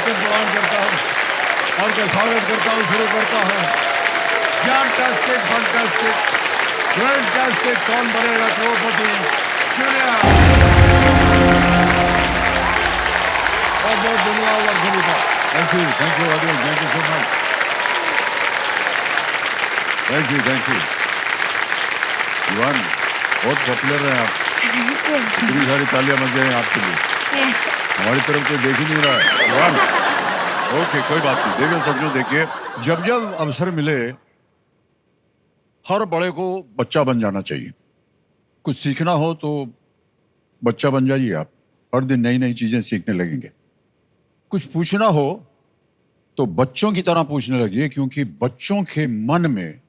सबको प्रणाम करता हूँ और का स्वागत करता हूँ, शुरू करता हूँ। फैंटास्टिक फैंटास्टिक फैंटास्टिक कौन बनेगा करोड़पति चुनिया और बहुत धन्यवाद आप सभी का। Thank you audience, thank you so much, thank you युवान, बहुत पॉपुलर हैं आप। इतनी सारी तालियां बज गई आपके लिए, हमारी तरफ से देख ही नहीं रहा है युवान। ओके, कोई बात नहीं। देखिए सज्जनों, देखिए जब जब अवसर मिले हर बड़े को बच्चा बन जाना चाहिए। कुछ सीखना हो तो बच्चा बन जाइए आप, हर दिन नई नई चीजें सीखने लगेंगे। कुछ पूछना हो तो बच्चों की तरह पूछने लगिए, क्योंकि बच्चों के मन में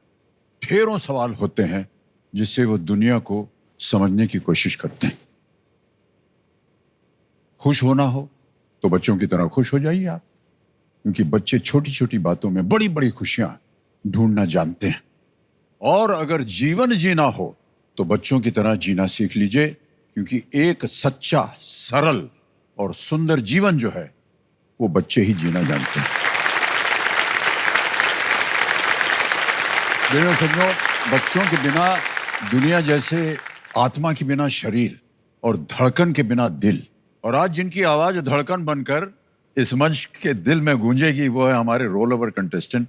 ढेरों सवाल होते हैं जिससे वो दुनिया को समझने की कोशिश करते हैं। खुश होना हो तो बच्चों की तरह खुश हो जाइए आप, क्योंकि बच्चे छोटी छोटी बातों में बड़ी बड़ी खुशियां ढूंढना जानते हैं। और अगर जीवन जीना हो तो बच्चों की तरह जीना सीख लीजिए, क्योंकि एक सच्चा, सरल और सुंदर जीवन जो है वो बच्चे ही जीना जानते हैं। देखो सज्जनों, बच्चों के बिना दुनिया जैसे आत्मा के बिना शरीर और धड़कन के बिना दिल। और आज जिनकी आवाज धड़कन बनकर इस मंच के दिल में गूंजेगी वो है हमारे रोल ओवर कंटेस्टेंट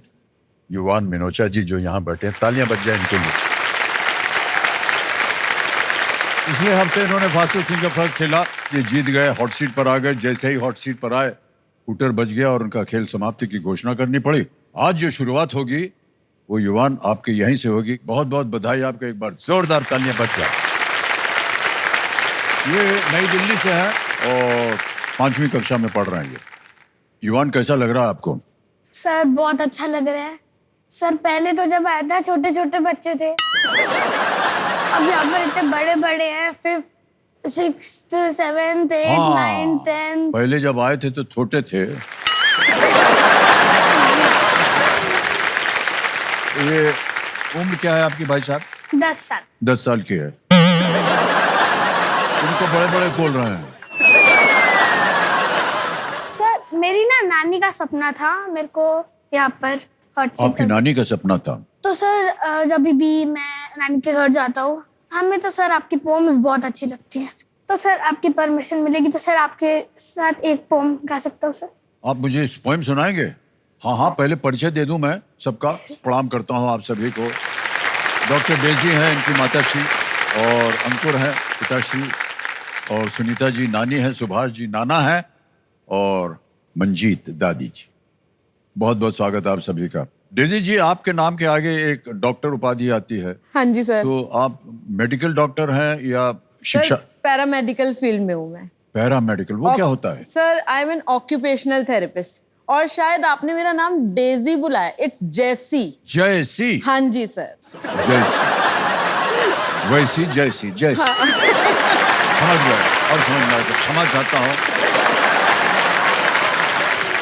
युवान मिनोचा जी, जो यहाँ बैठे हैं। तालियां बज जाए इनके लिए। पिछले हफ्ते इन्होंने फास्टेस्ट फिंगर फर्स्ट खेला, ये जीत गए, हॉट सीट पर आ गए। जैसे ही हॉट सीट पर आए हूटर बज गया और उनका खेल समाप्ति की घोषणा करनी पड़ी। आज जो शुरुआत होगी वो युवान आपके यहीं से होगी। बहुत बहुत बधाई आपको, एक बार जोरदार तालियां बज जाए। ये नई दिल्ली से है और 5वीं कक्षा में पढ़ रहे हैं ये। युवान, कैसा लग रहा है आपको? सर बहुत अच्छा लग रहा है सर। पहले तो जब आया था छोटे छोटे बच्चे थे, अब यहाँ पर इतने बड़े बड़े हैं। 5th 6th 7th 8th 9th 10th। पहले जब आए थे तो छोटे थे। ये उम्र क्या है आपकी भाई साहब? 10 साल। 10 साल की है। उनको बड़े बड़े बोल रहे हैं। सर मेरी ना नानी का सपना था मेरे को यहाँ पर हॉट सीट। आपकी नानी का सपना था? तो सर जब भी मैं नानी के घर जाता हूँ, हमें तो सर आपकी पोम्स बहुत अच्छी लगती है। तो सर आपकी परमिशन मिलेगी तो सर आपके साथ एक पोम गा सकता हूँ सर। आप मुझे इस पोएम सुनाएंगे? हाँ, पहले परिचय दे दूं मैं सबका। प्रणाम करता हूँ आप सभी को। डॉक्टर डेजी हैं इनकी माताश्री, और अंकुर हैं पिताश्री, और सुनीता जी नानी है, सुभाष जी नाना है, और मंजीत दादी जी। बहुत बहुत स्वागत आप सभी का। डेजी जी, आपके नाम के आगे एक डॉक्टर उपाधि आती है। हाँ जी सर। तो आप मेडिकल डॉक्टर हैं या शिक्षा? पैरामेडिकल फील्ड में हूँ मैं। पैरामेडिकल, वो क्या होता है? Sir I am N occupational therapist. और शायद आपने मेरा नाम डेजी बुलाया, इट्स जैसी। जैसी? हाँ जी सर। जैसी, वैसी, जैसी, जैसी। हाँ। समझ गया, और समझना तो क्षमा चाहता हूँ।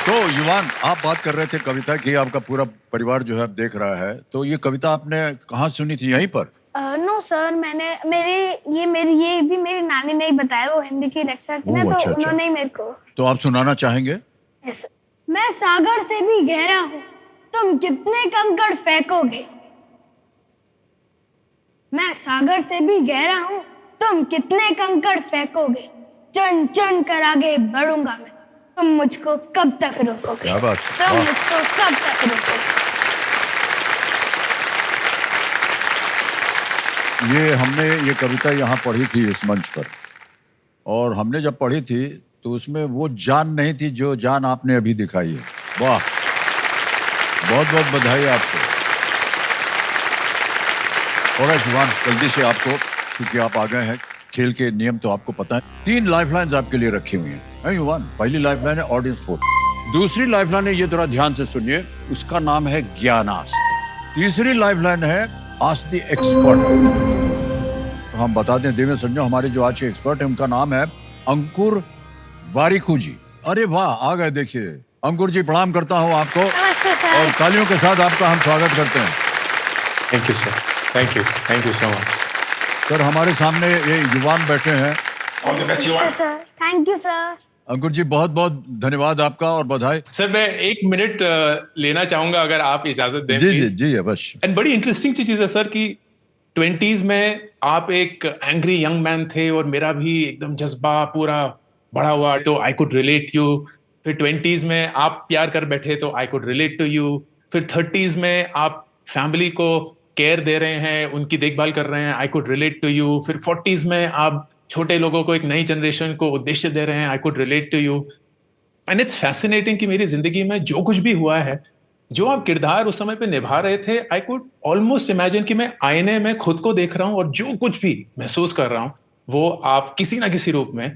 तो युवान, आप बात कर रहे थे कविता की, आपका पूरा परिवार जो है अब देख रहा है, तो ये कविता आपने कहाँ सुनी थी? यहीं पर? नो सर, मैंने ये भी मेरी नानी ने ही बताया। वो हिंदी की लेक्चर थी ना, तो उन्होंने ही मेरे को। तो आप सुनाना चाहेंगे? yes, मैं सागर से भी गहरा हूँ, तुम कितने कंकड़ फेंकोगे। मैं सागर से भी गहरा हूँ, तुम कितने कंकड़ फेंकोगे। चुन चुन कर आगे बढ़ूंगा मैं, तुम मुझको कब तक रोकोगे। क्या बात, तुम मुझको कब तक रोकोगे। हमने ये कविता यहाँ पढ़ी थी इस मंच पर, और हमने जब पढ़ी थी तो उसमें वो जान नहीं थी जो जान आपने अभी दिखाई है। वाह, बहुत बहुत बधाई आपको। और युवान, जल्दी से आपको, क्योंकि आप आ गए हैं, खेल के नियम तो आपको पता है। 3 लाइफलाइंस आपके लिए रखी हुई हैं युवान। पहली लाइफलाइन है ऑडियंस पोल, दूसरी लाइफलाइन है, ये थोड़ा ध्यान से सुनिए, उसका नाम है ज्ञानास्त्र। तीसरी लाइफलाइन है आस्क द एक्सपर्ट। तो हम बता दें देवेंद्र संजय, हमारे जो आज के एक्सपर्ट है उनका नाम है अंकुर वारिकू जी। अरे वाह, आ गए। देखिए अंकुर जी, प्रणाम करता हूँ आपको, और तालियों के साथ आपका हम स्वागत करते हैं। Thank you sir, thank you so much sir. हमारे सामने ये युवान बैठे हैं। All the best Yuvaan. Sir, thank you sir. Ankur ji बहुत बहुत धन्यवाद आपका और बधाई। सर मैं 1 मिनट लेना चाहूंगा अगर आप इजाजत दें जी जी please। जी अवश्य। एंड बड़ी इंटरेस्टिंग चीज है सर कि 20s में आप एक एंग्री यंग मैन थे और मेरा भी एकदम जज्बा पूरा बढ़ा हुआ, तो आई कुड रिलेट यू। फिर 20s में आप प्यार कर बैठे तो I could relate to you. फिर 30s में आप फैमिली को केयर दे रहे हैं, उनकी देखभाल कर रहे हैं, I could relate to you. फिर 40s में आप छोटे लोगों को, एक नई जनरेशन को उद्देश्य दे रहे हैं, I could relate to you. And it's fascinating कि मेरी जिंदगी में जो कुछ भी हुआ है, जो आप किरदार उस समय पे निभा रहे थे, आई कुड ऑलमोस्ट इमेजिन कि मैं आईने में खुद को देख रहा हूं और जो कुछ भी महसूस कर रहा हूं वो आप किसी ना किसी रूप में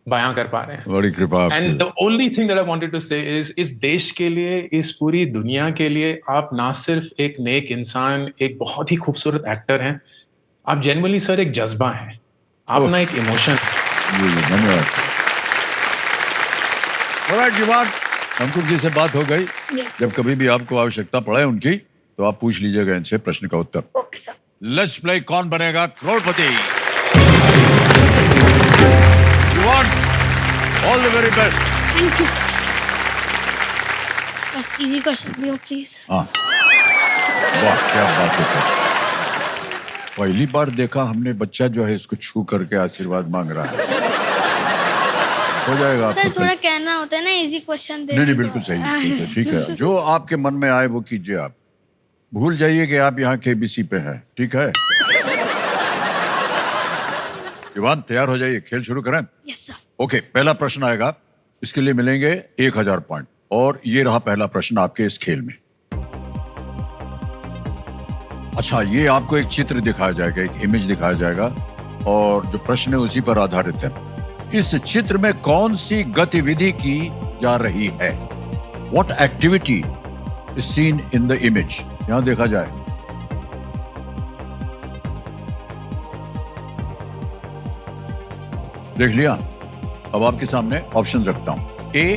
बयां कर पा रहे हैं। बड़ी कृपा आपकी। And the only thing that I wanted to say is इस देश के लिए, इस पूरी दुनिया के लिए आप ना सिर्फ एक नेक इंसान, एक बहुत ही खूबसूरत एक्टर हैं, आप जेन्युइनली सर एक जज्बा हैं, आप ना एक इमोशन। जी जी धन्यवाद। ऑलराइट जीवान, अंकुर जी से बात हो गई। Yes. जब कभी भी आपको आवश्यकता पड़े उनकी तो आप पूछ लीजिएगा इनसे प्रश्न का उत्तर। Okay sir. Let's play Kaun Banega Crorepati. Jeevan, all the very best. Thank you sir. बस इजी क्वेश्चन भी हो प्लीज। हाँ वाह क्या बात है सर। पहली बार देखा हमने बच्चा जो है इसको छू करके आशीर्वाद मांग रहा है। हो जाएगा सर आपको। थोड़ा कहना होता है ना इजी क्वेश्चन दे। नहीं नहीं बिल्कुल सही बिल्कुल सही, ठीक है। जो आपके मन में आए वो कीजिए। आप भूल जाइए कि आप यहाँ केबीसी पे हैं, ठीक है। युवान तैयार हो जाइए, खेल शुरू करें। Yes sir. ओके, पहला प्रश्न आएगा, इसके लिए मिलेंगे 1000 पॉइंट। और ये रहा पहला प्रश्न आपके इस खेल में। अच्छा, ये आपको एक चित्र दिखाया जाएगा, एक इमेज दिखाया जाएगा और जो प्रश्न है उसी पर आधारित है। इस चित्र में कौन सी गतिविधि की जा रही है? What activity is seen in the image? यहां देखा जाए। देख लिया? अब आपके सामने ऑप्शन रखता हूं। A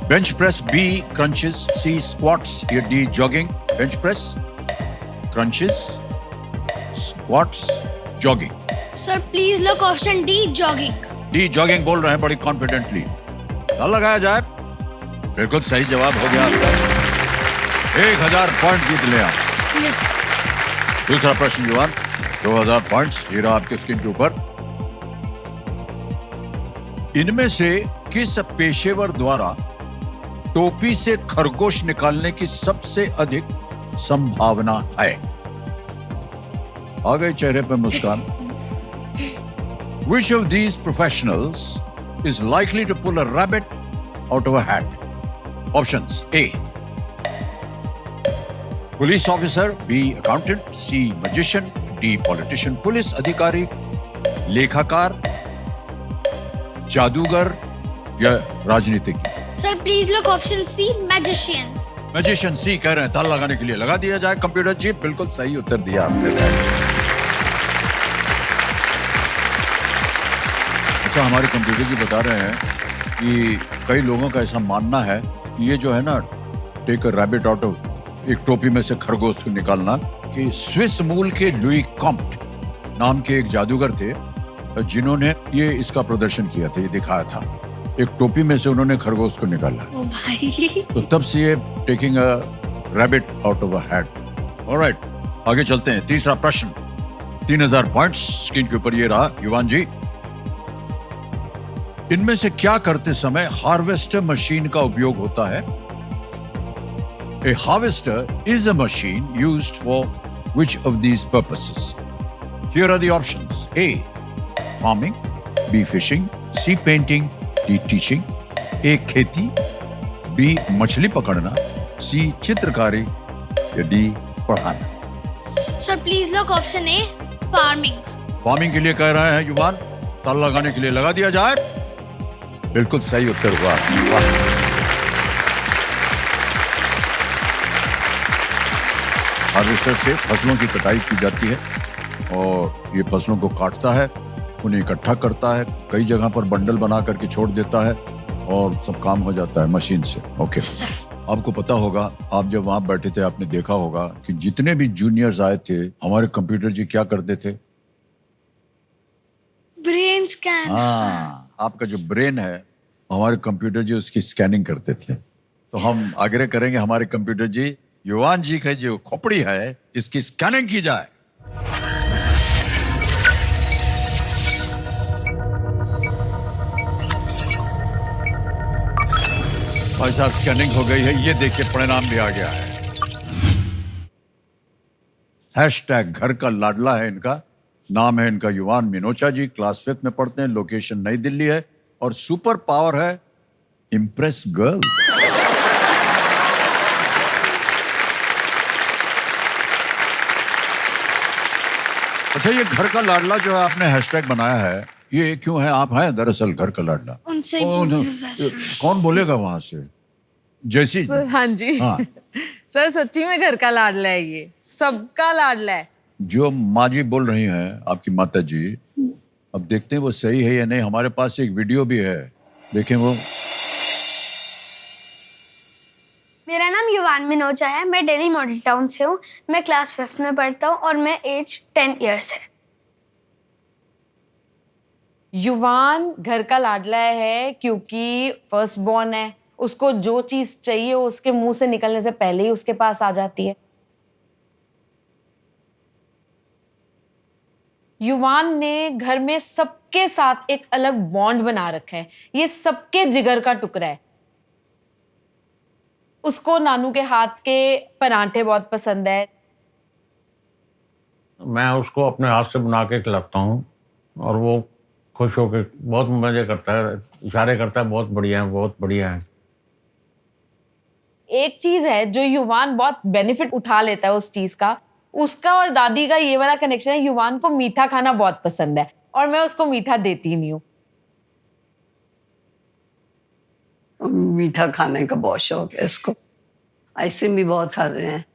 bench press, B crunches, C squats, या D jogging. Bench press, crunches, squats, jogging. Sir please look option D jogging. D jogging बोल रहे हैं बड़ी कॉन्फिडेंटली। ताल लगाया जाए। बिल्कुल सही जवाब हो गया आपका। 1000 पॉइंट जीत ले आप। यस। दूसरा प्रश्न युवान, 2000 पॉइंट्स ये रहा आपके स्क्रीन के ऊपर। इनमें से किस पेशेवर द्वारा टोपी से खरगोश निकालने की सबसे अधिक संभावना है? आ गई चेहरे पर मुस्कान। Which of these professionals is likely to pull a rabbit out of a hat? Options: A police officer, B accountant, C magician, D politician। पुलिस अधिकारी, लेखाकार, जादूगर या राजनीतिज्ञ। Sir please look option C magician. Magician C कह रहे हैं। ताल लगाने के लिए लगा दिया जाए। कंप्यूटर जी बिल्कुल सही उत्तर दिया आपने। अच्छा, हमारे कंप्यूटर जी बता रहे हैं कि कई लोगों का ऐसा मानना है कि ये जो है ना, take a rabbit out of, एक टोपी में से खरगोश को निकालना, कि स्विस मूल के लुई कॉम्ट नाम के एक जादूगर थे जिन्होंने ये इसका प्रदर्शन किया था, ये दिखाया था। एक टोपी में से उन्होंने खरगोश को निकाला। ओ भाई। तो तब से ये taking a rabbit out of a hat. Alright, आगे चलते हैं। तीसरा प्रश्न, 3000 पॉइंट्स स्क्रीन के ऊपर ये रहा। युवान जी, इनमें से क्या करते समय हार्वेस्टर मशीन का उपयोग होता है? A harvester is a machine used for which of these purposes? Here are the options: A farming, B fishing, C painting, D teaching। A खेती, B मछली पकड़ना, C चित्रकारी या D पढ़ाना। Sir please look option A farming. Farming के लिए कह रहे हैं युवान। ताल लगाने के लिए लगा दिया जाए। बिल्कुल सही उत्तर हुआ। हार्वेस्टर से फसलों की कटाई की जाती है और ये फसलों को काटता है, उन्हें इकट्ठा करता है, कई जगह पर बंडल बना करके छोड़ देता है और सब काम हो जाता है मशीन से। ओके, आपको पता होगा, आप जब वहां बैठे थे आपने देखा होगा कि जितने भी जूनियर्स आए थे हमारे कंप्यूटर जी क्या करते थे? Brain scan. हाँ, आपका जो ब्रेन है हमारे कंप्यूटर जी उसकी स्कैनिंग करते थे, तो हम आग्रह करेंगे हमारे कंप्यूटर जी युवान जी का जो खोपड़ी है इसकी स्कैनिंग की जाए। भाई साहब स्कैनिंग हो गई है, ये देखिए परिणाम भी आ गया है। हैशटैग घर का लाडला है इनका, नाम है इनका युवान मिनोचा जी, क्लास 5th में पढ़ते हैं, लोकेशन नई दिल्ली है और सुपर पावर है इम्प्रेस गर्ल। अच्छा ये घर का लाडला जो है आपने हैशटैग बनाया है, ये क्यों है? आप हैं दरअसल घर का लाडला? उनसे कौन बोलेगा वहां से? जैसी हाँ जी। हाँ। सर सच्ची में घर का लाडला है, ये सबका लाडला है। जो माँ जी बोल रही हैं आपकी माता जी, अब देखते हैं वो सही है या नहीं। हमारे पास एक वीडियो भी है, देखें वो। मेरा नाम युवान मिनोचा है, मैं दिल्ली मॉडल टाउन से हूँ, मैं क्लास 5th में पढ़ता हूँ और मैं एज 10 इयर्स है। युवान घर का लाडला है क्योंकि फर्स्ट बॉर्न है, उसको जो चीज चाहिए उसके मुंह से निकलने से पहले ही उसके पास आ जाती है। युवान ने घर में सबके साथ एक अलग बॉन्ड बना रखा है, ये सबके जिगर का टुकड़ा है। उसको नानू के हाथ के परांठे बहुत पसंद है। मैं उसको अपने हाथ से बना के खिलाता हूँ और वो खुश होकर बहुत मजे करता है, इशारे करता है, बहुत बढ़िया है, बहुत बढ़िया है। एक चीज है जो युवान बहुत बेनिफिट उठा लेता है उस चीज का, उसका और दादी का ये वाला कनेक्शन है। युवान को मीठा खाना बहुत पसंद है और मैं उसको मीठा देती नहीं हूँ। मीठा खाने का बहुत शौक है इसको, आइसक्रीम भी बहुत खा रहे हैं,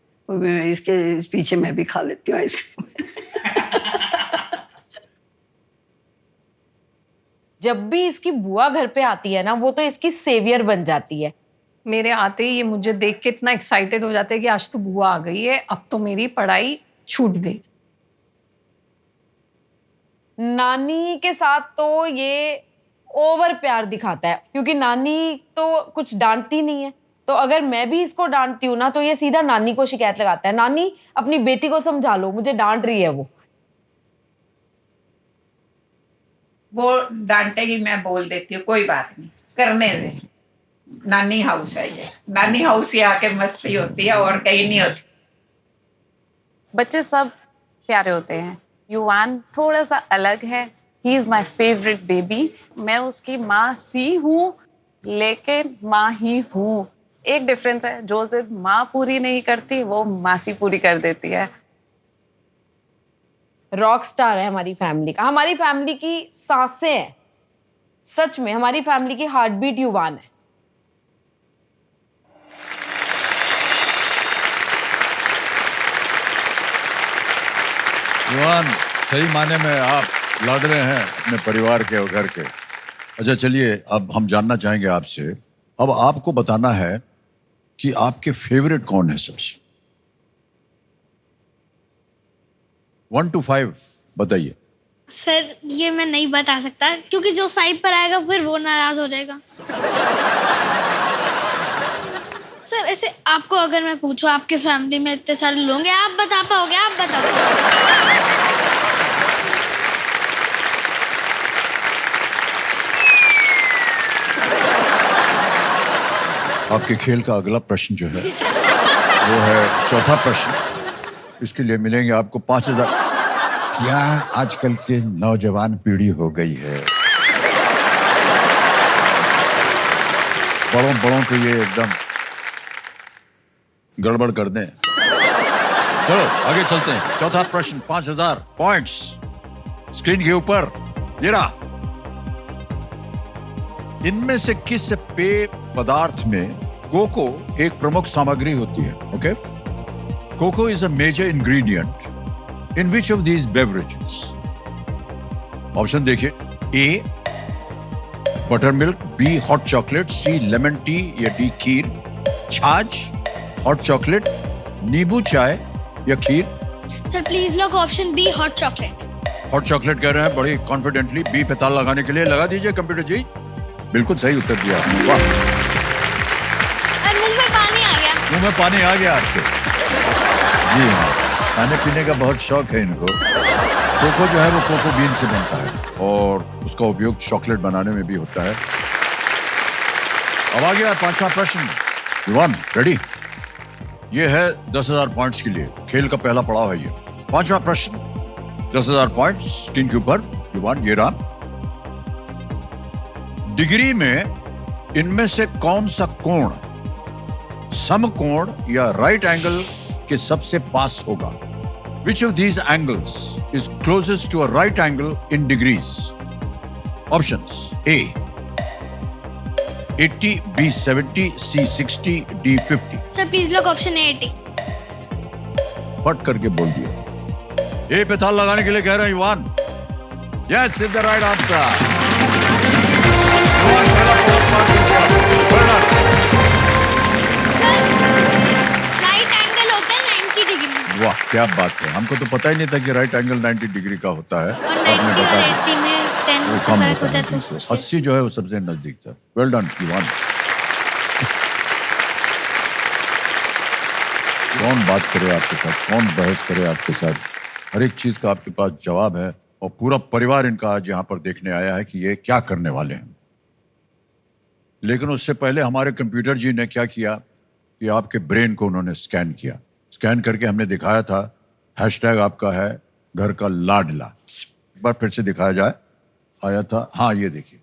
इस पीछे मैं भी खा लेती हूँ आइसक्रीम। जब भी इसकी बुआ घर पे आती है ना, वो तो इसकी सेवियर बन जाती है। मेरे आते ही ये मुझे देख के इतना एक्साइटेड हो जाते हैं कि आज तो बुआ आ गई है, अब तो मेरी पढ़ाई छूट गई। नानी के साथ तो ये ओवर प्यार दिखाता है क्योंकि नानी तो कुछ डांटती नहीं है, तो अगर मैं भी इसको डांटती हूँ ना तो ये सीधा नानी को शिकायत लगाता है, नानी अपनी बेटी को समझा लो, मुझे डांट रही है वो डांटेगी, मैं बोल देती हूँ कोई बात नहीं, करने दे, नानी हाउस है ये, नानी हाउस ही आके मस्ती होती है और कहीं नहीं होती। बच्चे सब प्यारे होते हैं, युवान थोड़ा सा अलग है। He is my favourite baby. मैं उसकी माँ सी हूँ लेकिन माँ ही हूँ। एक डिफरेंस है, जो जिद माँ पूरी नहीं करती वो मासी पूरी कर देती है। रॉक स्टार है हमारी फैमिली का, हमारी फैमिली की सांसें हैं। सच में हमारी फैमिली की हार्ट बीट युवान है। युवान सही माने में आप लाडले हैं अपने परिवार के और घर के। अच्छा चलिए अब हम जानना चाहेंगे आपसे, अब आपको बताना है कि आपके फेवरेट कौन है सबसे। 1 to 5 बताइए। सर ये मैं नहीं बता सकता क्योंकि जो 5 पर आएगा फिर वो नाराज हो जाएगा। सर ऐसे आपको अगर मैं पूछूं, आपके फैमिली में इतने सारे लोग हैं, आप बता पाओगे? आप बताओ। आपके खेल का अगला प्रश्न जो है वो है चौथा प्रश्न। इसके लिए मिलेंगे आपको 5,000। क्या आजकल के नौजवान पीढ़ी हो गई है, बड़ों को ये एकदम गड़बड़ कर दें। चलो आगे चलते हैं। चौथा प्रश्न 5,000 पॉइंट्स स्क्रीन के ऊपर ये रहा। इनमें से किस पेय पदार्थ में कोको एक प्रमुख सामग्री होती है? Okay, cocoa is a major ingredient in which of these beverages? Option देखिए, A buttermilk, B hot chocolate, C lemon tea या डी खीर, छाछ, हॉट चॉकलेट, नींबू चाय या खीर। Sir please lock option B hot chocolate. Hot chocolate कह रहे हैं बड़ी कॉन्फिडेंटली। बी पे ताला लगाने के लिए लगा दीजिए कंप्यूटर जी। बिल्कुल सही उत्तर दिया आपने, वाह। मुंह में पानी आ गया। मुंह में पानी आ गया आपके। जी हाँ, खाने पीने का बहुत शौक है इनको। कोको जो है वो कोको बीन से बनता है और उसका उपयोग चॉकलेट बनाने में भी होता है। अब आ गया 5वां प्रश्न। युवान रेडी? ये है 10,000 पॉइंट्स के लिए, खेल का पहला पड़ाव है ये। 5वां प्रश्न, 10,000 पॉइंट्स स्क्रीन के ऊपर। युवान ये रहा। डिग्री में इनमें से कौन सा कोण समकोण या राइट एंगल के सबसे पास होगा? Which of these angles is closest to a right angle in degrees? Options: A 80, B 70, C 60, D 50. Sir please lock option 80। फट करके बोल दिया। ए पे ताला लगाने के लिए कह रहे हैं युवान। Yes, it's the right answer. युवान पहला पॉइंट मार दिया। Well done. राइट एंगल होता है 90 डिग्री वाह क्या बात है, हमको तो पता ही नहीं था कि राइट एंगल 90 डिग्री का होता है। और आपने 90 बता और दिया। 80 में 10 वो का कम फर्क होता होता है है तो 90 से। उससे। 80 जो है वो सबसे नजदीक था। वेल डन युवान। कौन बात करे आपके साथ, कौन बहस करे आपके साथ? हर एक चीज का आपके पास जवाब है और पूरा परिवार इनका आज यहाँ पर देखने आया है कि ये क्या करने वाले हैं। लेकिन उससे पहले हमारे कंप्यूटर जी ने क्या किया कि आपके ब्रेन को उन्होंने स्कैन किया। स्कैन करके हमने दिखाया था, हैशटैग आपका है घर का लाडला। एक बार फिर से दिखाया जाए, आया था, हाँ ये देखिए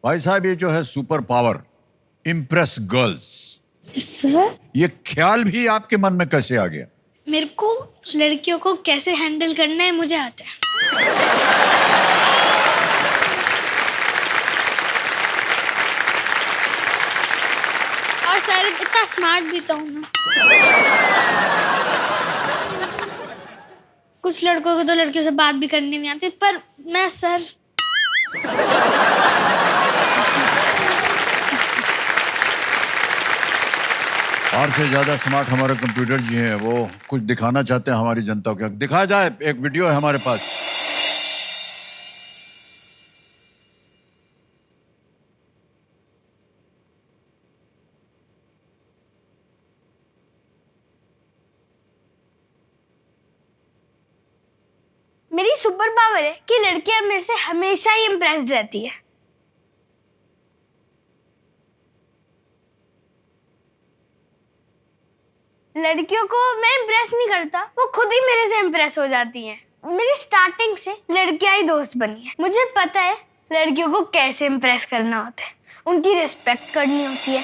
भाई साहब, ये जो है super power impress girls, sir ये ख्याल भी आपके मन में कैसे आ गया? मेरे को लड़कियों को कैसे हैंडल करना है मुझे आता है। और सर इतना स्मार्ट भी तो हूं ना। कुछ लड़कों को तो लड़कियों से बात भी करनी नहीं आती, पर मैं सर और से ज्यादा स्मार्ट हमारे कंप्यूटर जी हैं, वो कुछ दिखाना चाहते हैं हमारी जनता को। दिखाया जाए, एक वीडियो है हमारे पास। मेरी सुपर पावर है कि लड़कियां मेरे से हमेशा ही इम्प्रेस्ड रहती है। लड़कियों को मैं इम्प्रेस नहीं करता, वो खुद ही मेरे से इम्प्रेस हो जाती हैं। मेरी स्टार्टिंग से लड़कियां ही दोस्त बनी है। मुझे पता है लड़कियों को कैसे इम्प्रेस करना होता है, उनकी रिस्पेक्ट करनी होती है।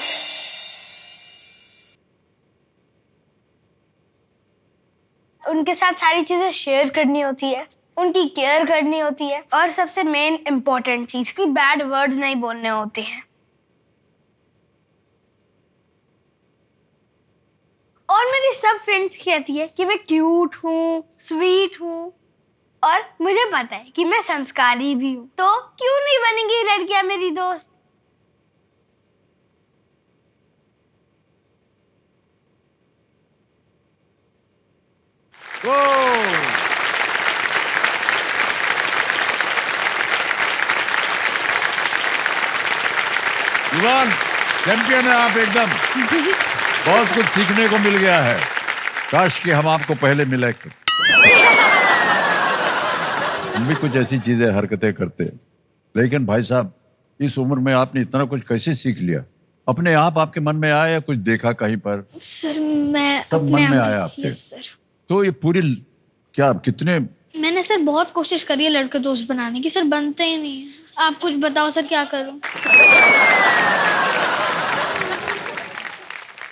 उनके साथ सारी चीजें शेयर करनी होती है, उनकी केयर करनी होती है, और सबसे मेन इम्पोर्टेंट चीज कि बैड वर्ड्स नहीं बोलने होते हैं। और मेरी सब फ्रेंड्स कहती है कि मैं क्यूट हूँ, स्वीट हूँ, और मुझे पता है कि मैं संस्कारी भी हूँ। तो क्यों नहीं बनेंगी लड़कियां मेरी दोस्त? युवान चैंपियन है आप एकदम। बहुत कुछ सीखने को मिल गया है। काश कि हम आपको पहले मिले। हम भी कुछ ऐसी चीजें हरकतें करते, लेकिन भाई साहब इस उम्र में आपने इतना कुछ कैसे सीख लिया? अपने आप आपके मन में आया या कुछ देखा कहीं पर? सर मैं सब मन में आया आपके? सर तो ये पूरी क्या कितने मैंने सर बहुत कोशिश करी है लड़के दोस्त बनाने की, सर बनते ही नहीं है। आप कुछ बताओ सर, क्या करूं?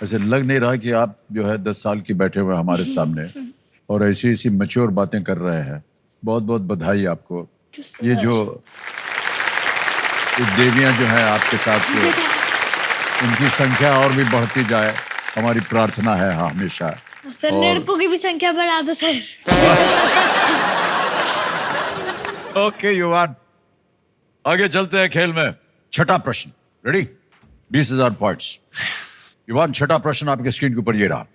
ऐसे लग नहीं रहा कि आप जो है 10 साल की बैठे हुए हमारे सामने और ऐसी ऐसी मैच्योर बातें कर रहे हैं। बहुत बहुत बधाई आपको। ये जो ये देवियां जो हैं आपके साथ, उनकी संख्या और भी बढ़ती जाए, हमारी प्रार्थना है हमेशा। सर लड़कों की भी संख्या बढ़ा दो सर। ओके युवान, आगे चलते हैं खेल में। छठा प्रश्न, रेडी? 20,000 पॉइंट्स। युवान छठा प्रश्न आपके स्क्रीन के ऊपर ये रहा।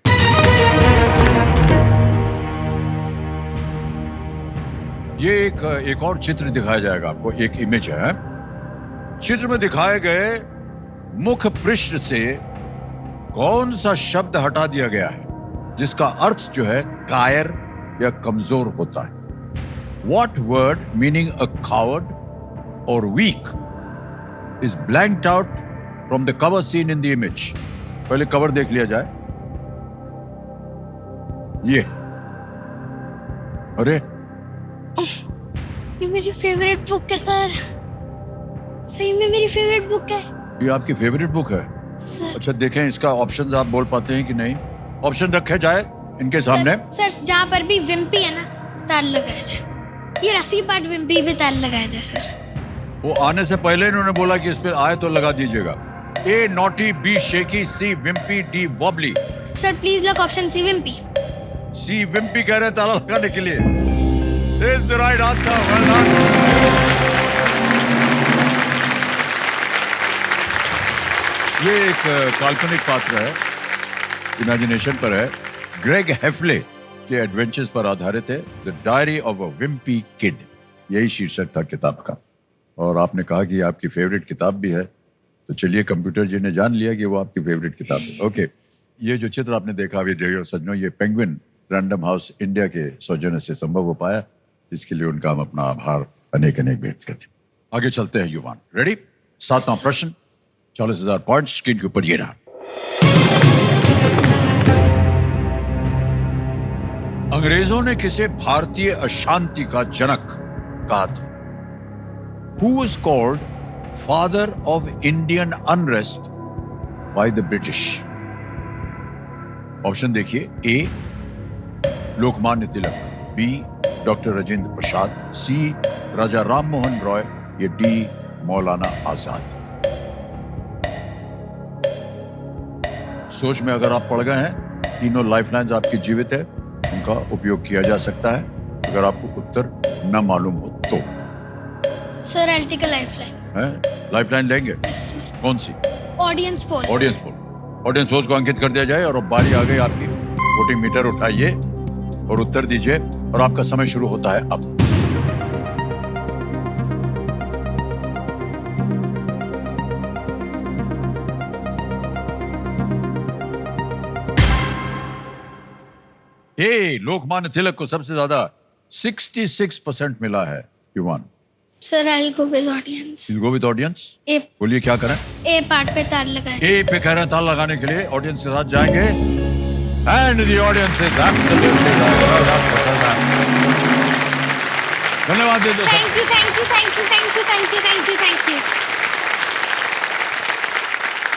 ये एक और चित्र दिखाया जाएगा आपको, एक इमेज है। चित्र में दिखाए गए मुख पृष्ठ से कौन सा शब्द हटा दिया गया है जिसका अर्थ जो है कायर या कमजोर होता है? What word meaning a coward or weak is blanked out from the cover seen in the image? पहले कवर देख लिया जाए। ये अरे ये मेरी फेवरेट बुक है सर, सही में मेरी फेवरेट बुक है। ये आपकी फेवरेट बुक है? सर अच्छा देखें इसका ऑप्शंस आप बोल पाते हैं कि नहीं? ऑप्शन रखे जाए इनके सामने। सर जहाँ पर भी विम्पी है ना, तार लगाया जाए। ये रस्सी पार्ट विम्पी पे तार लगाया जाए सर। वो आने से पहले इन्होंने बोला कि इस पे आए तो लगा दीजिएगा। A naughty, B shaky, C wimpy, D wobbly. Sir please lock option C wimpy. C wimpy कह रहे हैं ताला लगाने के लिए। This is the right answer. Well done. ये एक काल्पनिक पात्र है, इमेजिनेशन पर है। ग्रेग हेफले के एडवेंचर्स पर आधारित है। The diary of a Wimpy kid, यही शीर्षक था किताब का। और आपने कहा कि आपकी फेवरेट किताब भी है, तो चलिए कंप्यूटर जी ने जान लिया कि वो आपकी फेवरेट किताब है। ओके, ये जो चित्र आपने देखा अभी देखिए सज्जनों, ये पेंगुइन रैंडम हाउस इंडिया के सौजन्य से संभव हो पाया। इसके लिए उनका हम अपना आभार अनेक अनेक व्यक्त करते हैं। आगे चलते हैं युवान। रेडी? 7वां प्रश्न, 40,000 पॉइंट स्क्रीन के ऊपर ये रहा। अंग्रेजों ने किसे भारतीय अशांति का जनक कहा था? Who was called father of Indian unrest by the British? Option देखिए। ए लोकमान्य तिलक, बी डॉक्टर राजेंद्र प्रसाद, सी राजा राममोहन रॉय, या डी मौलाना आजाद। सोच में अगर आप पड़ गए हैं, तीनों लाइफलाइंस आपकी जीवित है, उनका उपयोग किया जा सकता है अगर आपको उत्तर न मालूम हो तो। Sir I take a lifeline. हैं? लाइफलाइन लेंगे? कौन सी? Audience poll. Audience poll. Audience poll को अंकित कर दिया जाए और अब बारी आ गई आपकी। वोटिंग मीटर उठाइए और उत्तर दीजिए और आपका समय शुरू होता है अब। लोकमान्य तिलक को सबसे ज्यादा 66% मिला है। Yuvaan sir I go with audience. Go with audience. ए बोलिए क्या करें? ए पार्ट पे तार लगाए। ए पे कह रहे हैं तार लगाने के लिए, ऑडियंस के साथ जाएंगे। And the audience is absolutely धन्यवाद दे दो। Thank you thank you thank you thank you thank you thank you thank you.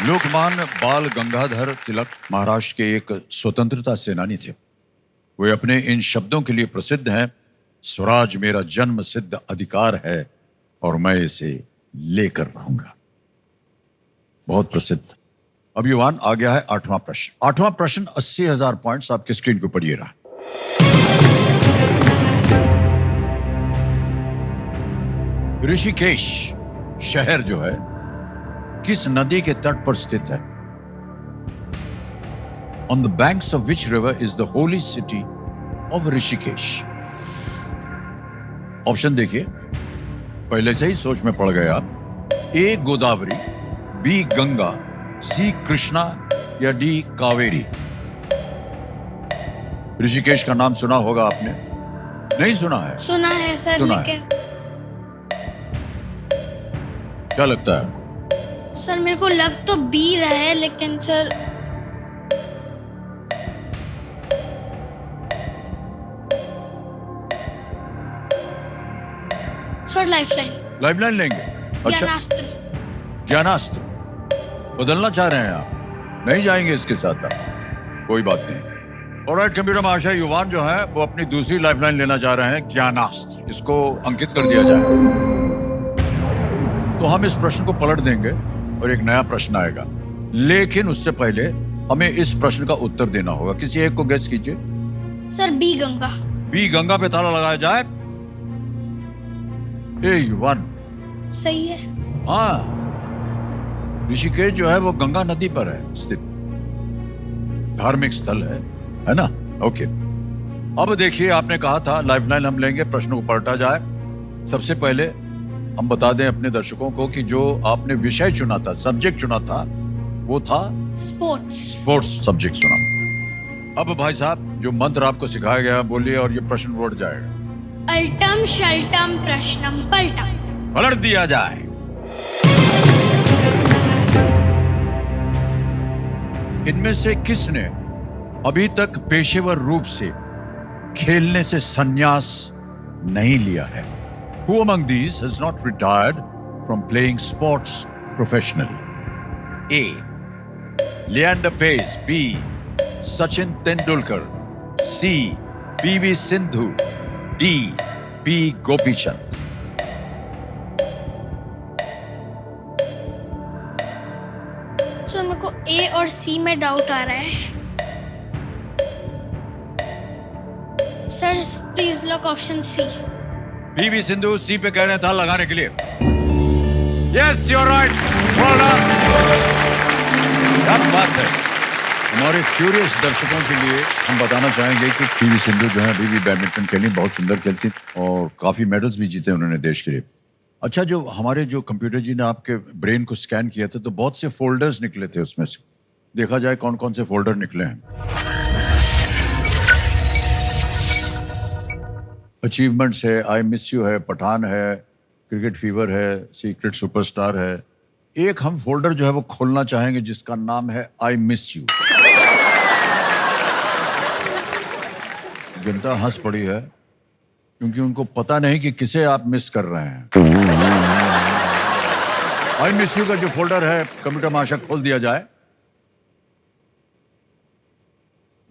Lokmanya बाल गंगाधर तिलक महाराष्ट्र के एक स्वतंत्रता सेनानी थे। वे अपने इन शब्दों के लिए प्रसिद्ध हैं, स्वराज मेरा जन्म सिद्ध अधिकार है और मैं इसे लेकर रहूंगा। बहुत प्रसिद्ध। अब युवान आ गया है 8वां प्रश्न। 8वां प्रश्न 80,000 पॉइंट्स आपकी स्क्रीन के ऊपर ये रहा। ऋषिकेश शहर जो है किस नदी के तट पर स्थित है? On the banks of which river is the holy city of Rishikesh? Option देखिए, पहले से ही सोच में पड़ गए आप। ए गोदावरी, बी गंगा, सी कृष्णा, या डी कावेरी। ऋषिकेश का नाम सुना होगा आपने, नहीं सुना है? सुना है सर, सुना लेकिन क्या लगता है? सर मेरे को लग तो बी रहा है, लेकिन सर लाइफलाइन लेंगे? अच्छा, ज्ञानास्त्र। ज्ञानास्त्र बदलना चाह रहे हैं आप? नहीं जाएंगे इसके साथ आप? कोई बात नहीं। ऑलराइट कंप्यूटर महाशय, युवान जो है वो अपनी दूसरी लाइफलाइन लेना चाह रहे हैं, ज्ञानास्त्र। इसको अंकित कर दिया जाए तो हम इस प्रश्न को पलट देंगे और एक नया प्रश्न आएगा। लेकिन उससे पहले हमें इस प्रश्न का उत्तर देना होगा। किसी एक को गेस कीजिए। Sir B Ganga. B Ganga पे ताला लगाया जाए। ए युवान सही है। हाँ, ऋषिकेश जो है वो गंगा नदी पर है स्थित, धार्मिक स्थल है ना? ओके, अब देखिए, आपने कहा था लाइफलाइन हम लेंगे, प्रश्न को पलटा जाए। सबसे पहले हम बता दें अपने दर्शकों को कि जो आपने विषय चुना था, सब्जेक्ट चुना था, वो था स्पोर्ट्स सब्जेक्ट चुना। अब भाई साहब, जो मंत्र आपको सिखाया गया बोलिए और ये प्रश्न बोर्ड जाएगा। अल्टम शल्टम प्रश्नम पलटम। पलट दिया जाए। इनमें से किसने अभी तक पेशेवर रूप से खेलने से संन्यास नहीं लिया है? Who among these has not retired from playing sports professionally? A. Leander Paes. B. Sachin Tendulkar. C. P.V. Sindhu. D. P. Gopichand. Sir मेरे को ए और सी में डाउट आ रहा है। Sir please lock option C. PV Sindhu C पे कह रहे था लगाने के लिए। Yes, you are right. क्या बात है। हमारे क्यूरियस दर्शकों के लिए हम बताना चाहेंगे कि पीवी सिंधु जो है अभी भी बैडमिंटन खेली, बहुत सुंदर खेलती और काफी मेडल्स भी जीते उन्होंने देश के लिए। अच्छा, जो हमारे जो कंप्यूटर जी ने आपके ब्रेन को स्कैन किया था तो बहुत से फोल्डर्स निकले थे उसमें से। देखा जाए कौन कौन से फोल्डर निकले हैं। अचीवमेंट्स है, आई मिस यू है, पठान है, क्रिकेट फीवर है, सीक्रेट सुपरस्टार है। एक हम फोल्डर जो है वो खोलना चाहेंगे जिसका नाम है आई मिस यू। जनता हंस पड़ी है क्योंकि उनको पता नहीं कि किसे आप मिस कर रहे हैं। आई मिस यू का जो फोल्डर है कंप्यूटर महाशय खोल दिया जाए।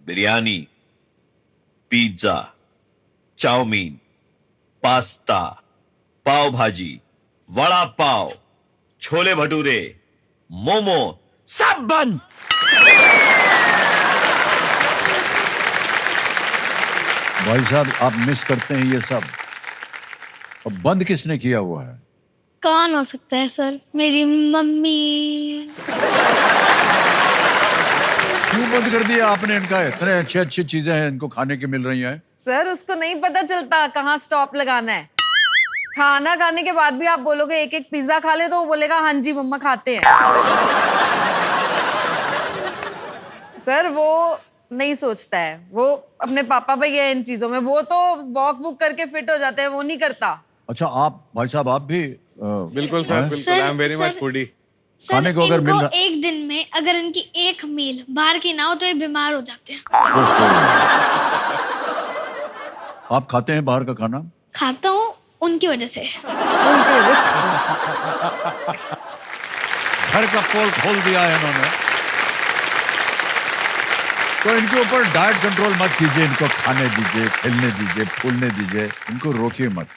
बिरयानी, पिज्जा, चाउमीन, पास्ता, पाव भाजी, वड़ा पाव, छोले भटूरे, मोमो, सब बंद। भाई साहब, आप मिस करते हैं ये सब, अब बंद किसने किया हुआ है? कौन हो सकता है सर? मेरी मम्मी। क्यों बंद कर दिया आपने इनका? इतने अच्छी अच्छी चीजें हैं इनको खाने की मिल रही हैं। सर उसको नहीं पता चलता कहाँ स्टॉप लगाना है। खाना खाने के बाद भी आप बोलोगे एक एक पिज्जा खा ले तो वो बोलेगा हाँ जी मम्मा खाते हैं। सर वो नहीं सोचता है, वो अपने पापा पे गया इन चीजों में। वो तो वॉक वूक करके फिट हो जाते हैं, वो नहीं करता। अच्छा, आप भाई साहब आप भी बिल्कुल सर, बिल्कुल। I am very much foodie. खाने को अगर मिल रहा, एक दिन में अगर इनकी एक मील बाहर की ना हो तो ये बीमार हो जाते हैं। आप खाते हैं बाहर का खाना? खाता हूँ उनकी वजह से। घर का पोल खोल दिया है इन्होंने। तो इनके ऊपर डाइट कंट्रोल मत कीजिए, इनको खाने दीजिए, खेलने दीजिए, फूलने दीजिए, इनको रोकिए मत।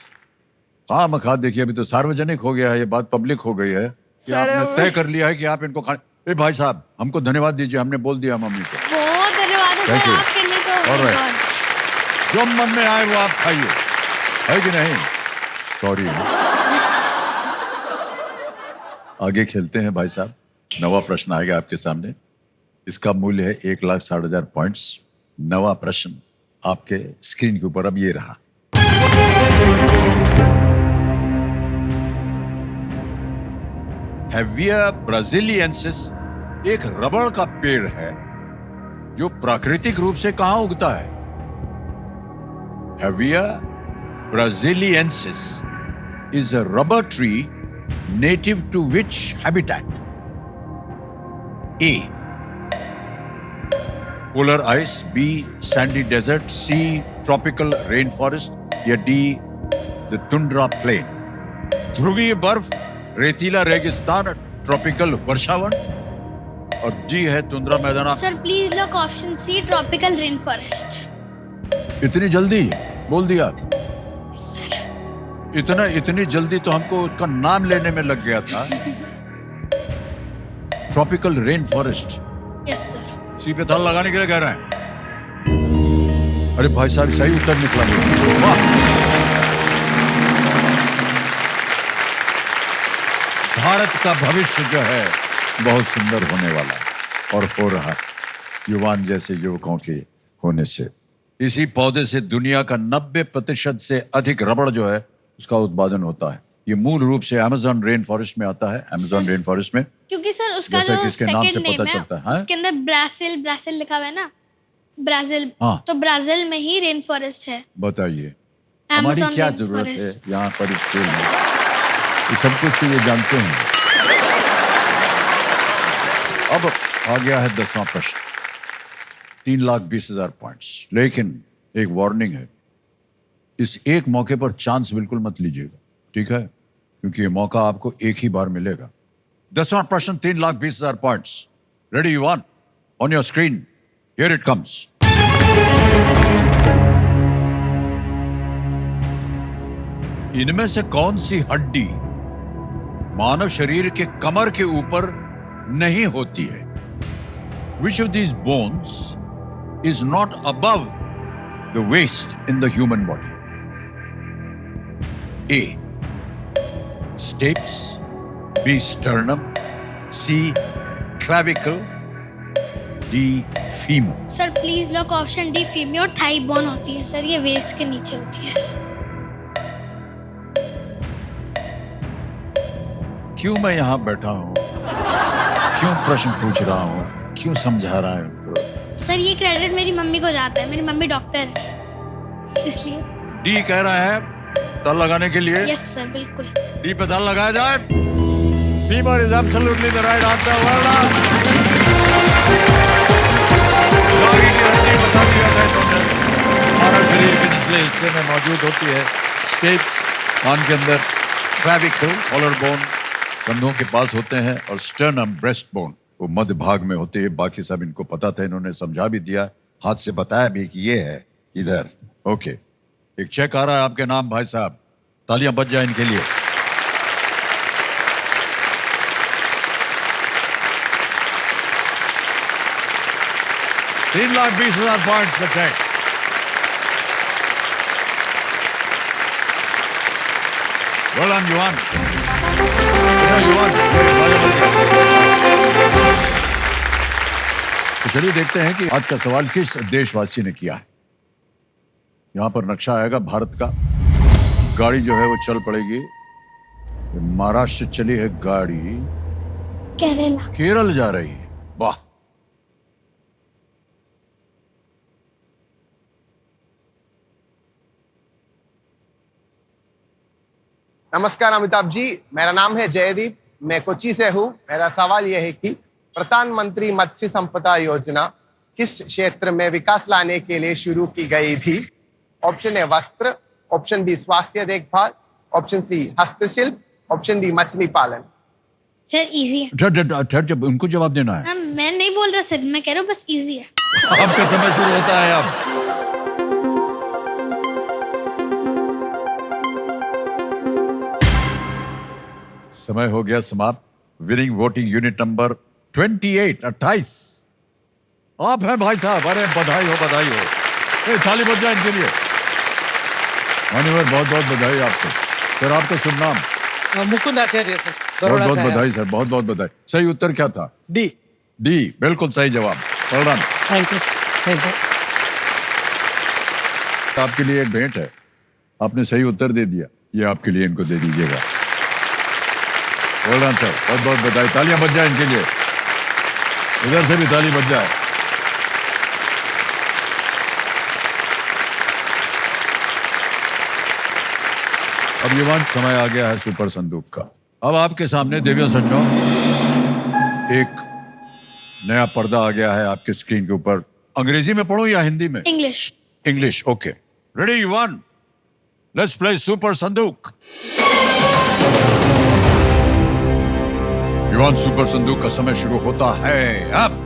हाँ मखा, देखिए अभी तो सार्वजनिक हो गया है, ये बात पब्लिक हो गई है कि आपने तय कर लिया है कि आप इनको खाने। ए भाई साहब, हमको धन्यवाद दीजिए, हमने बोल दिया मम्मी को। बहुत धन्यवाद है सर आपके लिए। तो ऑलराइट, जो मन में आए वो आप खाइए, है कि नहीं? सॉरी। आगे खेलते हैं भाई साहब। नवा प्रश्न आएगा आपके सामने। इसका मूल्य है 1,60,000 पॉइंट्स। नवा प्रश्न आपके स्क्रीन के ऊपर अब ये रहा। हेविया ब्राजीलियंसिस एक रबड़ का पेड़ है जो प्राकृतिक रूप से कहां उगता है? Hevea brasiliensis is a rubber tree native to which habitat? A. Polar ice. B. Sandy desert. C. Tropical rainforest. या D. The tundra plain. ध्रुवीय बर्फ, रेतीला रेगिस्तान, ट्रॉपिकल वर्षावन और D है तुंद्रा मैदान। Sir please lock option C, tropical rain forest. इतनी जल्दी बोल दिया? इतनी जल्दी तो हमको उसका नाम लेने में लग गया था। Tropical rain forest. Yes sir. C पे थल लगाने के लिए कह रहे हैं। अरे भाई साहब, सही उत्तर निकला। वाह, भारत का भविष्य जो है बहुत सुंदर होने वाला और हो रहा युवान जैसे युवकों के होने से। इसी पौधे से दुनिया का 90% से अधिक रबड़ जो है उसका उत्पादन होता है। ये मूल रूप से अमेज़न रेन फॉरेस्ट में आता है, अमेज़न रेन फॉरेस्ट में। क्योंकि सर उसका जैसा कि जो इसके नाम से सेकंड पता नेम चलता है है, हाँ? उसके अंदर ब्राजील लिखा हुआ है ना, ब्राजील। हाँ। तो ब्राजील में ही रेन फॉरेस्ट है। बताइए हमारी Amazon क्या rain जरूरत है forest। यहाँ पर इस खेल में? ये सब कुछ तो ये जानते हैं। अब आ गया है 10वां प्रश्न, 3,20,000 पॉइंट्स। लेकिन एक वार्निंग है, इस एक मौके पर चांस बिल्कुल मत लीजिएगा, ठीक है? क्योंकि ये मौका आपको एक ही बार मिलेगा। 10वां प्रश्न, 3,20,000 पॉइंट्स। रेडी युवान? On your screen, here it comes. इनमें से कौन सी हड्डी मानव शरीर के कमर के ऊपर नहीं होती है? Which of these bones is not above the waist in the human body? A. Stapes, B. Sternum, C. Clavicle, D. Femur. Sir please lock option D femur thigh bone होती है सर, ये वेस्ट के नीचे होती है। क्यों मैं यहाँ बैठा हूँ, क्यों प्रश्न पूछ रहा हूँ, क्यों समझा रहा है उनको? सर ये क्रेडिट मेरी मम्मी को जाता है, मेरी मम्मी डॉक्टर है इसलिए। डी कह रहा है ताल लगाने के लिए। यस सर बिल्कुल। डी पे ताल लगाया जाए। Femur is absolutely the right answer. Well done. आगे की हड्डी बता दिया था इन्होंने। हमारा शरीर के निचले हिस्से में मौजूद होती है स्टेप्स, कान के अंदर, क्लैविकल कॉलर बोन कंधों के पास होते हैं, और स्टर्नम ब्रेस्ट बोन वो मध्य भाग में होते हैं। बाकी सब इनको पता था, इन्होंने समझा भी दिया, हाथ से बताया भी कि ये है इधर। ओके, एक चेक आ रहा है आपके नाम भाई साहब, तालियां बज जाए इनके लिए। $3,20,000 पॉइंट्स का चेक। वेल डन युवान। तो चलिए देखते हैं कि आज का सवाल किस देशवासी ने किया है। यहां पर नक्शा आएगा भारत का, गाड़ी जो है वो चल पड़ेगी। महाराष्ट्र चली है गाड़ी, केरला। केरल जा रही है। वाह, नमस्कार अमिताभ जी, मेरा नाम है जयदीप, मैं कोच्चि से हूँ। मेरा सवाल यह है कि प्रधानमंत्री मत्स्य संपदा योजना किस क्षेत्र में विकास लाने के लिए शुरू की गई थी? ऑप्शन ए वस्त्र, ऑप्शन बी स्वास्थ्य देखभाल, ऑप्शन सी हस्तशिल्प, ऑप्शन डी मछली पालन। सर इजी है। ठहर, जब उनको जवाब देना है। मैं नहीं बोल रहा सर, मैं कह रहा हूँ बस इजी है। आपका समय शुरू होता है अब। समय हो गया समाप्त। विनिंग वोटिंग यूनिट नंबर 28 आप हैं भाई साहब। अरे बधाई हो, बधाई हो। थाली बज जाए इनके लिए। मान्यवर बहुत बहुत बधाई आपको। सर आपका शुभ नाम? मुकुंद आचार्य सर, बहुत बहुत बधाई सर, बहुत बहुत बधाई। सही उत्तर क्या था? डी। डी बिल्कुल सही जवाब। Thank you. आपके लिए एक भेंट है, आपने सही उत्तर दे दिया, ये आपके लिए इनको दे दीजिएगा। वेल डन सर, बहुत बहुत बधाई। तालियां बज जाए इनके लिए, इधर से भी ताली बज जाए। अब युवान समय आ गया है सुपर संदूक का। अब आपके सामने देवियों सज्जनों एक नया पर्दा आ गया है आपके स्क्रीन के ऊपर। अंग्रेजी में पढ़ूं या हिंदी में? इंग्लिश। English, okay. रेडी युवान, लेट्स प्ले सुपर संदूक। युवान सुपर संदूक का समय शुरू होता है अब।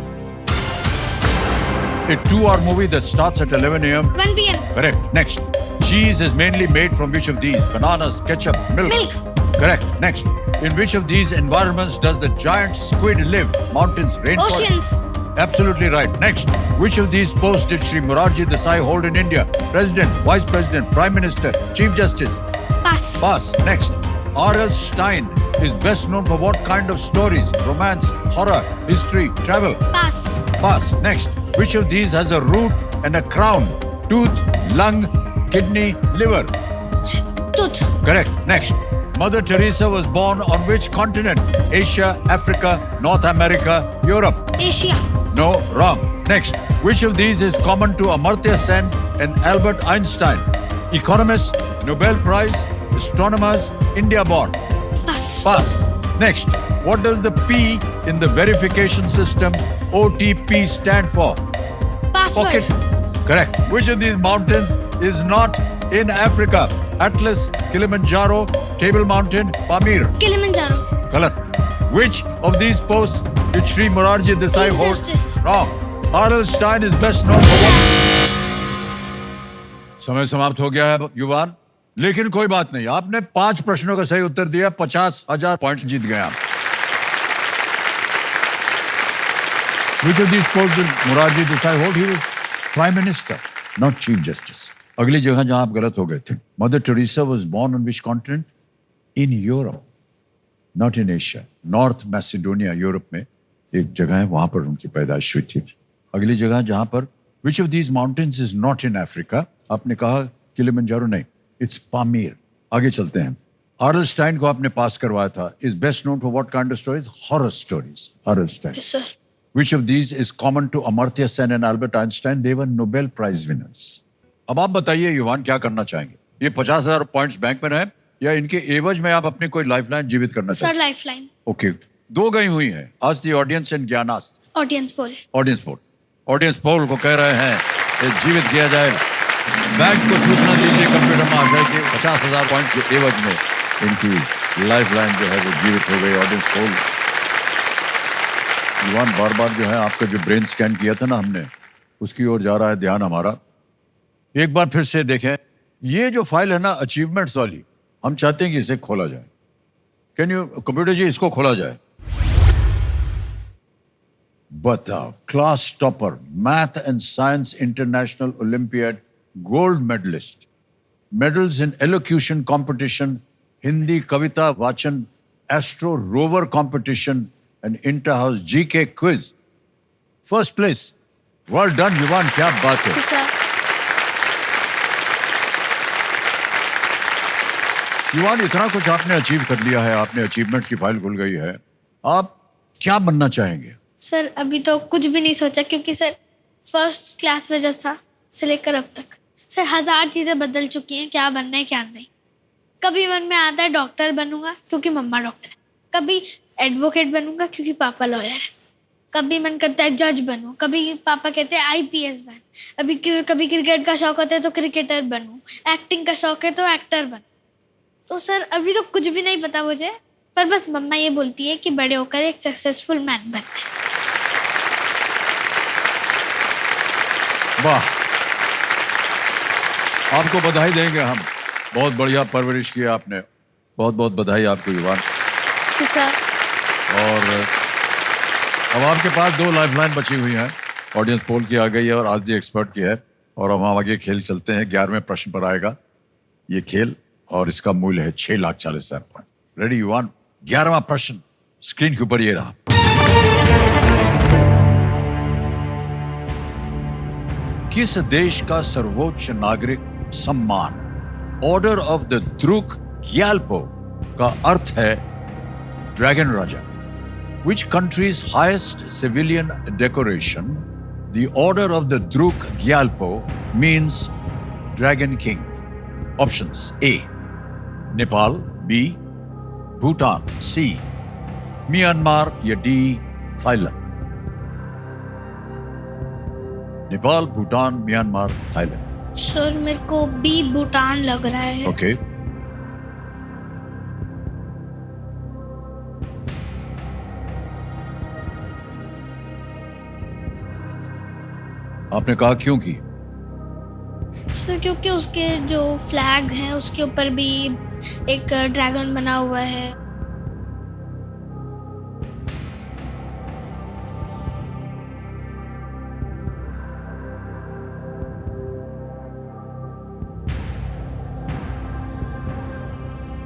A 2-hour movie that starts at 11 a.m. 1 p.m. Correct. Next. Cheese is mainly made from which of these? Bananas, ketchup, milk. Milk. Correct. Next. In which of these environments does the giant squid live? Mountains, rainforest. Oceans. Absolutely right. Next. Which of these posts did Sri Morarji Desai hold in India? President, Vice President, Prime Minister, Chief Justice. Pass. Pass. Next. R.L. Stein is best known for what kind of stories? Romance, horror, history, travel. Pass. Pass. Next. Which of these has a root and a crown? Tooth, lung, kidney, liver. Tooth. Correct. Next. Mother Teresa was born on which continent? Asia, Africa, North America, Europe. Asia. No, wrong. Next. Which of these is common to Amartya Sen and Albert Einstein? Economists, Nobel Prize, astronomers, India born. Pass. Pass. Next. What does the P in the verification system OTP stand for? Password. Correct. Which of these mountains is not in Africa? Atlas, Kilimanjaro, Table Mountain, Pamir. Kilimanjaro. Correct. Which of these posts did Sri Morarji Desai Chief hold? Justice. Wrong. R.L. Stein is best known for what? समय समाप्त हो गया है युवान, लेकिन कोई बात नहीं, आपने 5 प्रश्नों का सही उत्तर दिया, 50,000 पॉइंट्स जीत गए आप। Which of these posts did Morarji Desai hold? He was Prime Minister, not Chief Justice. अगली जगह जहां आप गलत हो गए थे, Mother Teresa was born on which continent? In Europe, not in Asia. North Macedonia, Europe में एक जगह है, वहां पर उनकी पैदाइश हुई थी। अगली जगह जहां पर Which of these mountains is not in Africa? आपने कहा किलिमंजारो, नहीं, it's Pamir. आगे चलते हैं। R.L. Stein को आपने पास करवाया था, is best known for what kind of stories? Horror stories. R.L. Stein. Yes, sir. Which of these is common to Amartya Sen and Albert Einstein? They were Nobel Prize winners. अब आप बताइए युवान क्या करना चाहेंगे? ये 50,000 पॉइंट्स बैंक में रहे या इनके एवज में आप अपनी कोई लाइफलाइन जीवित करना Sir, चाहेंगे? lifeline. ओके, 2 गई हुई हैं। आज the audience and Gyanastra. Audience poll. Audience poll को कह रहे हैं कि जीवित किया जाए। बैंक को सूचना दीजिए कंप्यूटर में आ जाए कि 50,000 पॉइंट्स के एवज में इनकी लाइफलाइन जो है वो जीवित हो गई। ऑडियंस पोल युवान, बार बार जो है आपका जो ब्रेन स्कैन किया था ना हमने, उसकी ओर जा रहा है ध्यान हमारा। एक बार फिर से देखें, ये जो फाइल है ना अचीवमेंट्स वाली, हम चाहते हैं कि इसे खोला जाए। कैन यू कंप्यूटर जी इसको खोला जाए? बताओ, class topper, math and science international olympiad gold medallist, medals in elocution competition, Hindi कविता वाचन, astro rover competition and inter house GK quiz, first place. Well done Yuvaan, क्या बात है। Yes, sir. युवान, इतना कुछ आपने अचीव कर लिया है, आपने अचीवमेंट्स की फाइल खुल गई है, आप क्या बनना चाहेंगे? सर अभी तो कुछ भी नहीं सोचा, क्योंकि सर फर्स्ट क्लास में जब था से लेकर अब तक सर 1000 चीज़ें बदल चुकी हैं, क्या बनना है क्या नहीं। कभी मन में आता है डॉक्टर बनूंगा क्योंकि मम्मा डॉक्टर है, कभी एडवोकेट बनूंगा क्योंकि पापा लॉयर है, कभी मन करता है जज बनूं, कभी पापा कहते हैं IPS बन, कभी क्रिकेट का शौक होता है तो क्रिकेटर बनूं, एक्टिंग का शौक है तो एक्टर बनूं। तो सर अभी तो कुछ भी नहीं पता मुझे, पर बस मम्मा ये बोलती है कि बड़े होकर एक सक्सेसफुल मैन बनना है। वाह, आपको बधाई देंगे हम, बहुत बढ़िया परवरिश की आपने, बहुत बहुत बधाई आपको युवान। सर और अब आपके पास 2 लाइफलाइन बची हुई हैं। ऑडियंस पोल की आ गई है और आज दी एक्सपर्ट की है, और अब हम आगे खेल चलते हैं। 11वें प्रश्न पर आएगा ये खेल और इसका मूल्य है 6,40,000 पॉइंट। रेडी युवान? 11वां प्रश्न स्क्रीन के ऊपर ये रहा। किस देश का सर्वोच्च नागरिक सम्मान order of the Druk Gyalpo का अर्थ है dragon Raja? Which country's highest civilian decoration, the Order of the Druk Gyalpo, means Dragon King? Options: A. Nepal, B. Bhutan, C. Myanmar, या D. Thailand. Nepal, Bhutan, Myanmar, Thailand. Sir मेरे को B Bhutan लग रहा है। Okay, आपने कहा क्यों की? सर क्योंकि उसके जो फ्लैग है उसके ऊपर भी एक ड्रैगन बना हुआ है।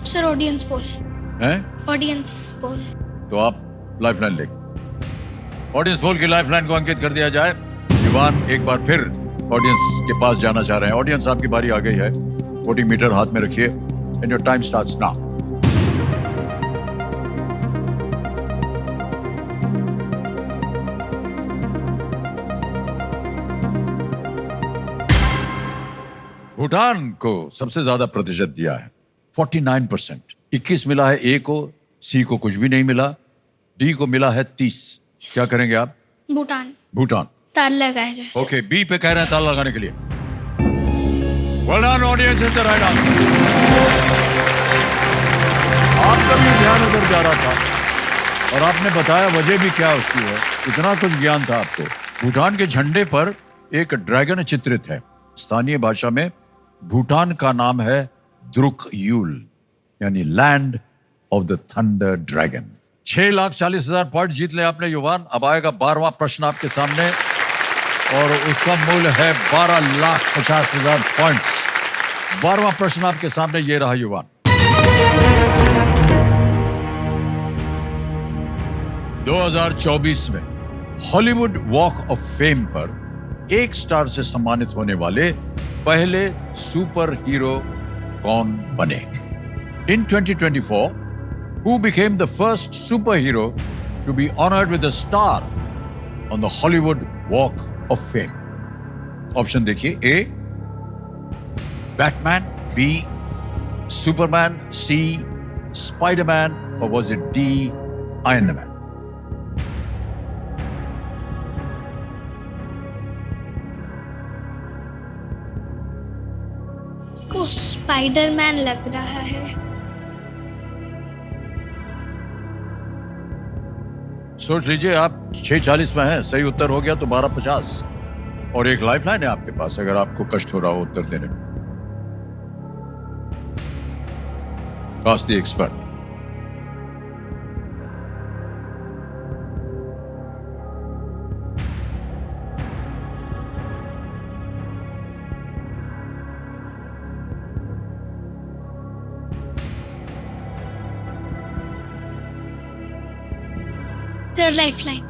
सर ऑडियंस पोल हैं? Audience poll. तो आप लाइफलाइन लेंगे। ऑडियंस पोल की लाइफलाइन को अंकित कर दिया जाए। युवान एक बार फिर ऑडियंस के पास जाना चाह रहे हैं। ऑडियंस, आपकी बारी आ गई है। वोटिंग मीटर हाथ में रखिए and your time starts now. Bhutan को सबसे ज्यादा प्रतिशत दिया है 49%। 21 मिला है ए को, सी को कुछ भी नहीं मिला, डी को मिला है 30। क्या करेंगे आप? भूटान। भूटान तार लगाया जाए। ओके, बी पे कह रहे हैं ताला लगाने के लिए। Well done audience, is the right answer. आपका भी ध्यान उधर जा रहा था और आपने बताया वजह भी क्या उसकी है। इतना कुछ ज्ञान था आपको। भूटान के झंडे पर एक ड्रैगन चित्रित है। स्थानीय भाषा में भूटान का नाम है द्रुक यूल, यानी land of the thunder dragon. 6,40,000 point जीत ले आपने युवान। अब आएगा 12वां प्रश्न आपके सामने और उसका मूल्य है 12,50,000 पॉइंट्स। 12वां प्रश्न आपके सामने ये रहा युवान। 2024 में हॉलीवुड वॉक ऑफ फेम पर 1 स्टार से सम्मानित होने वाले पहले सुपर हीरो कौन बने? In 2024, who became the first superhero to be honored with a star on the Hollywood Walk of Fame? Option देखिए, A, Batman, B, Superman, C, Spider-Man, or was it D, Iron Man? को Spiderman लग रहा है। सोच लीजिए, आप 6:40 में हैं। सही उत्तर हो गया तो 12,50 और एक लाइफलाइन है आपके पास अगर आपको कष्ट हो रहा हो उत्तर देने में। Ask the expert.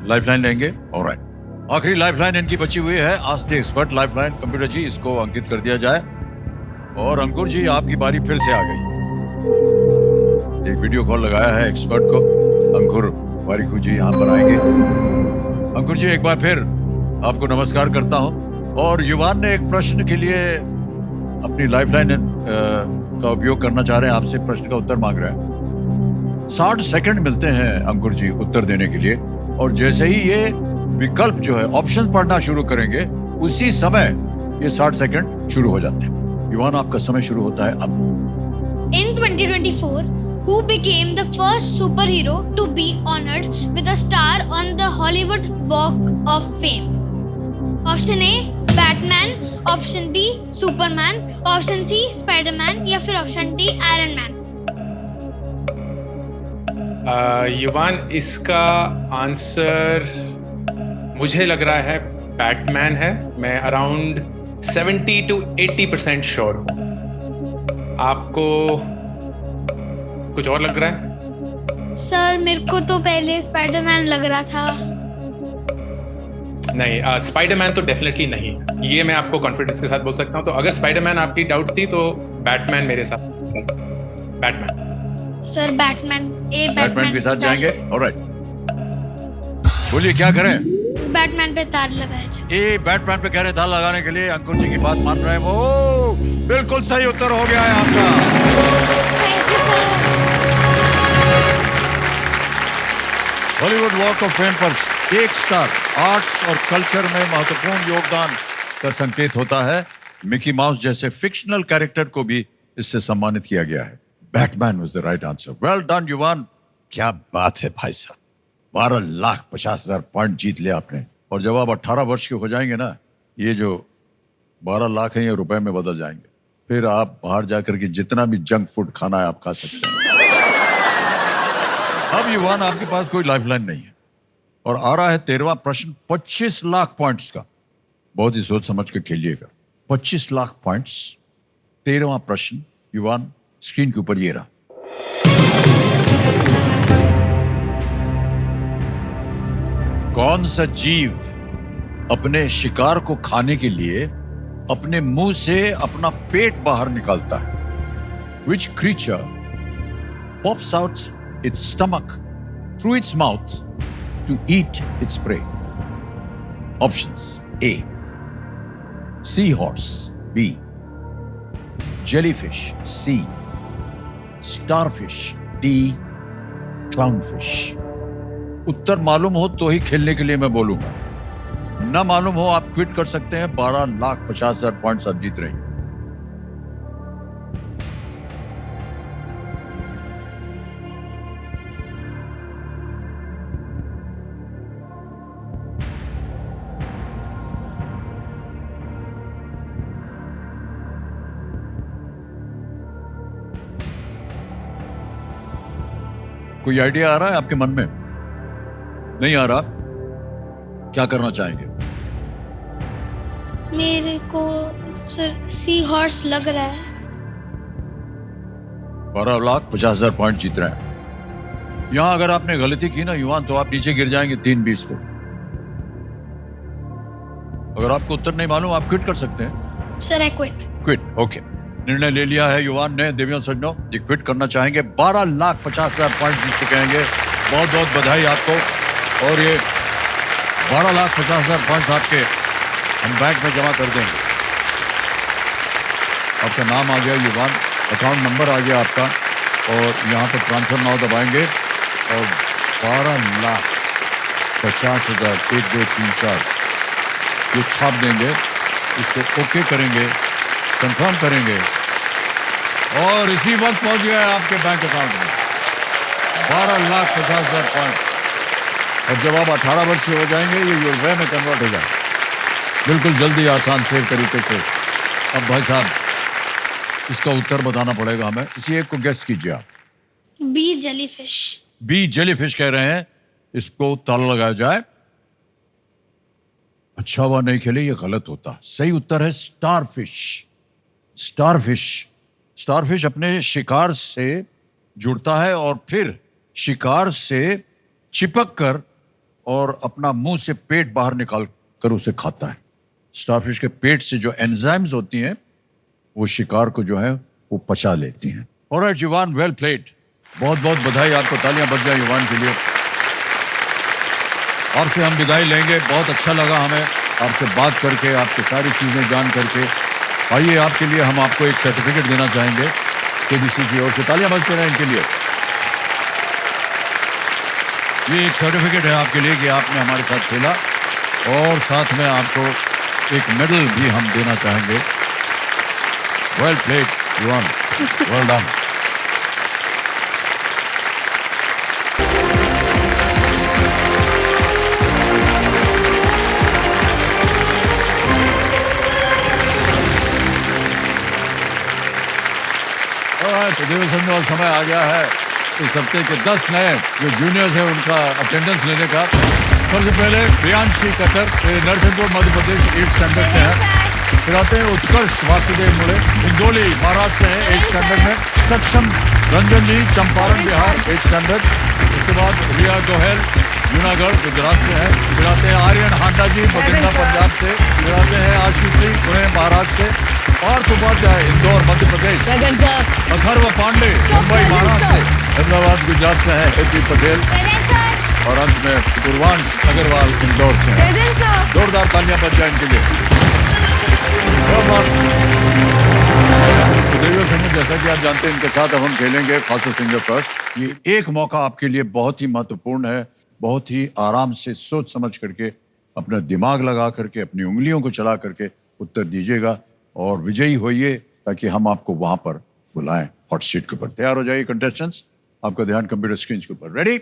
लाइफलाइन लेंगे। ऑलराइट, आखिरी लाइफलाइन इनकी बची हुई है। Ask the expert lifeline. Computer ji, इसको अंकित कर दिया जाए। और अंकुर जी, आपकी बारी फिर से आ गई। एक वीडियो कॉल लगाया है एक्सपर्ट को। अंकुर वारिकू जी यहाँ पर आएंगे। अंकुर जी, एक बार फिर आपको नमस्कार करता हूँ। और युवान ने एक प्रश्न के लिए अपनी लाइफलाइन का उपयोग करना चाह रहे हैं। आपसे प्रश्न का उत्तर मांग रहे हैं। 60 सेकंड मिलते हैं अंकुर जी उत्तर देने के लिए। और जैसे ही ये विकल्प जो है ऑप्शन पढ़ना शुरू करेंगे, उसी समय ये 60 सेकंड शुरू हो जाते हैं। युवान, आपका समय शुरू होता है अब। In 2024, who became the first superhero to be honored with a star on the Hollywood Walk of Fame? Option A, Batman. Option B, Superman. Option C, Spider-Man. या फिर Option D, Iron Man. युवान, इसका answer मुझे लग रहा है Batman है। मैं अराउंड 70 to 80% श्योर हूँ। आपको कुछ और लग रहा है? सर, मेरे को तो पहले स्पाइडरमैन लग रहा था। नहीं, स्पाइडरमैन तो डेफिनेटली नहीं है। ये मैं आपको कॉन्फिडेंस के साथ बोल सकता हूँ। तो अगर स्पाइडरमैन आपकी डाउट थी तो बैटमैन मेरे साथ। Batman sir, Batman. बैटमैन के साथ जाएंगे। ऑलराइट, बोलिए क्या करें? बैटमैन पे तार लगाया जाए। ए, बैटमैन पे कह रहे तार लगाने के लिए। अंकुर जी की बात मान रहे हैं वो। बिल्कुल सही उत्तर हो गया है आपका। हॉलीवुड वॉक ऑफ फेम पर 1 स्टार आर्ट्स और कल्चर में महत्वपूर्ण योगदान का संकेत होता है। मिकी माउस जैसे फिक्शनल कैरेक्टर को भी इससे सम्मानित किया गया है। Batman was the right answer. Well done Yuvaan, क्या बात है भाई साहब। 12,50,000 पॉइंट जीत लिया आपने। और जब आप 18 वर्ष के हो जाएंगे ना, ये जो 12 लाख है ये रुपए में बदल जाएंगे। फिर आप बाहर जाकर के जितना भी जंक फूड खाना है आप खा सकते हैं। अब युवान, आपके पास कोई लाइफलाइन नहीं है और आ रहा है 13वां प्रश्न 25 लाख पॉइंट्स का। बहुत ही सोच समझ के खेलिएगा। 25 लाख पॉइंट्स, 13वां प्रश्न युवान, स्क्रीन के ऊपर ये रहा। कौन सा जीव अपने शिकार को खाने के लिए अपने मुंह से अपना पेट बाहर निकालता है? Which creature pops out its stomach through its mouth to eat its prey? Options: A. Seahorse. B. Jellyfish. C. Starfish. D. Clownfish. उत्तर मालूम हो तो ही खेलने के लिए मैं बोलूंगा, ना मालूम हो आप क्विट कर सकते हैं। 12,50,000 पॉइंट्स आप जीत रहे हैं। कोई आइडिया आ रहा है आपके मन में? नहीं आ रहा? क्या करना चाहेंगे? मेरे को सर सी हॉर्स लग रहा है। 12,50,000 पॉइंट जीत रहे हैं। यहां अगर आपने गलती की ना युवान, तो आप नीचे गिर जाएंगे 3-20 पे। अगर आपको उत्तर नहीं मालूम, आप क्विट कर सकते हैं। Sir I quit. Quit, okay. निर्णय ले लिया है युवान ने। देवियों सज्जनों, ये क्विट करना चाहेंगे। 12,50,000 पॉइंट जीत चुके हैं। बहुत बहुत बधाई आपको। और ये 12,50,000 पॉइंट आपके हम बैंक में जमा कर देंगे। आपका नाम आ गया युवान, अकाउंट नंबर आ गया आपका, और यहाँ पर ट्रांसफर नाउ दबाएंगे और 12,50,000 1 2 3 4 ये छाप देंगे। इसको ओके करेंगे, कंफर्म करेंगे, और इसी वक्त पहुंच गया आपके बैंक अकाउंट में 12,50,000 पॉइंट। और जब आप 18 वर्ष के हो जाएंगे, ये रुपये में कन्वर्ट हो जाए। बिल्कुल जल्दी, आसान से तरीके से। अब भाई साहब, इसका उत्तर बताना पड़ेगा हमें। इसी एक को गेस कीजिए आप। B jellyfish. बी जेलीफिश कह रहे हैं। इसको ताला लगाया जाए। अच्छा हुआ नहीं खेले, ये गलत होता। सही उत्तर है स्टारफिश। स्टारफिश। स्टारफिश अपने शिकार से जुड़ता है और फिर शिकार से चिपक कर और अपना मुंह से पेट बाहर निकाल कर उसे खाता है। स्टारफिश के पेट से जो एंजाइम्स होती हैं, वो शिकार को जो है वो पचा लेती हैं। ऑलराइट युवान, वेल प्लेड। बहुत बहुत बधाई आपको। तालियां बज जाए युवान के लिए। आपसे हम विदाई लेंगे। बहुत अच्छा लगा हमें आपसे बात करके, आपकी सारी चीजें जान करके। आइए, आपके लिए हम आपको एक सर्टिफिकेट देना चाहेंगे केबीसी की ओर से। तालियां बजते रहें इनके लिए। ये एक सर्टिफिकेट है आपके लिए कि आपने हमारे साथ खेला, और साथ में आपको एक मेडल भी हम देना चाहेंगे। वेल प्लेड युवान, वेल डन। तो देव समझो, समय आ गया है इस हफ्ते के 10 नए जो जूनियर्स हैं उनका अटेंडेंस लेने का। सबसे पहले Priyanshi Qatar, Narsinghpur Madhya Pradesh 8th standard से हैं। फिर आते हैं उत्कर्ष वासुदेव मुड़े, हिंदोली महाराष्ट्र से हैं 8th स्टैंडर्ड में। सक्षम रंजन जी, चंपारण बिहार 8th स्टैंडर्ड। उसके बाद रिया गोहेल, जूनागढ़ गुजरात से हैं। फिर आते हैं आर्यन हांडा जी, बठिंडा पंजाब से। फिर आते हैं आशीष सिंह, पुणे महाराष्ट्र से। पार्थ उपाध्याय, इंदौर मध्य प्रदेश। अथर्व पांडे, मुंबई महाराष्ट्र से। अहमदाबाद गुजरात से हैं एपी पटेल। और अंत में पूर्वांश अग्रवाल, इंदौर से हैं। जोरदार तालियां बज जाए इनके लिए। देवियों समूह, जैसा कि आप जानते हैं, इनके साथ अब हम खेलेंगे फास्ट फिंगर फर्स्ट। ये एक मौका आपके लिए बहुत ही महत्वपूर्ण है। बहुत ही आराम से सोच समझ करके, अपना दिमाग लगा करके, अपनी उंगलियों को चला करके उत्तर दीजिएगा और विजयी होइए, ताकि हम आपको वहां पर बुलाएं हॉट सीट के ऊपर। तैयार हो जाइए कंटेस्टेंट्स, आपका ध्यान कंप्यूटर स्क्रीन के ऊपर। रेडी?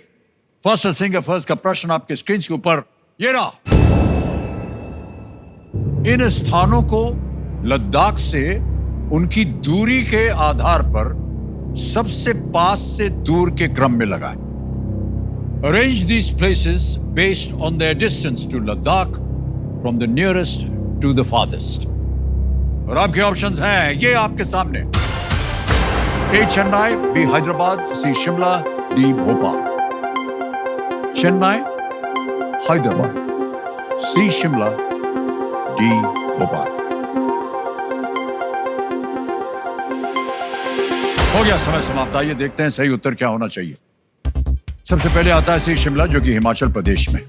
फर्स्ट फिंगर फर्स्ट का प्रश्न आपके स्क्रीन के ऊपर ये रहा। इन स्थानों को लद्दाख से उनकी दूरी के आधार पर सबसे पास से दूर के क्रम में लगाएं। Arrange these places based on their distance to Ladakh from the nearest to the farthest. और आपके ऑप्शंस हैं ये आपके सामने। A. Chennai, B. Hyderabad, C. Shimla, D. Bhopal. Chennai, Hyderabad, C. Shimla, D. Bhopal. हो गया समय समाप्त। आइए देखते हैं सही उत्तर क्या होना चाहिए। सबसे पहले आता है सी शिमला जो कि हिमाचल प्रदेश में,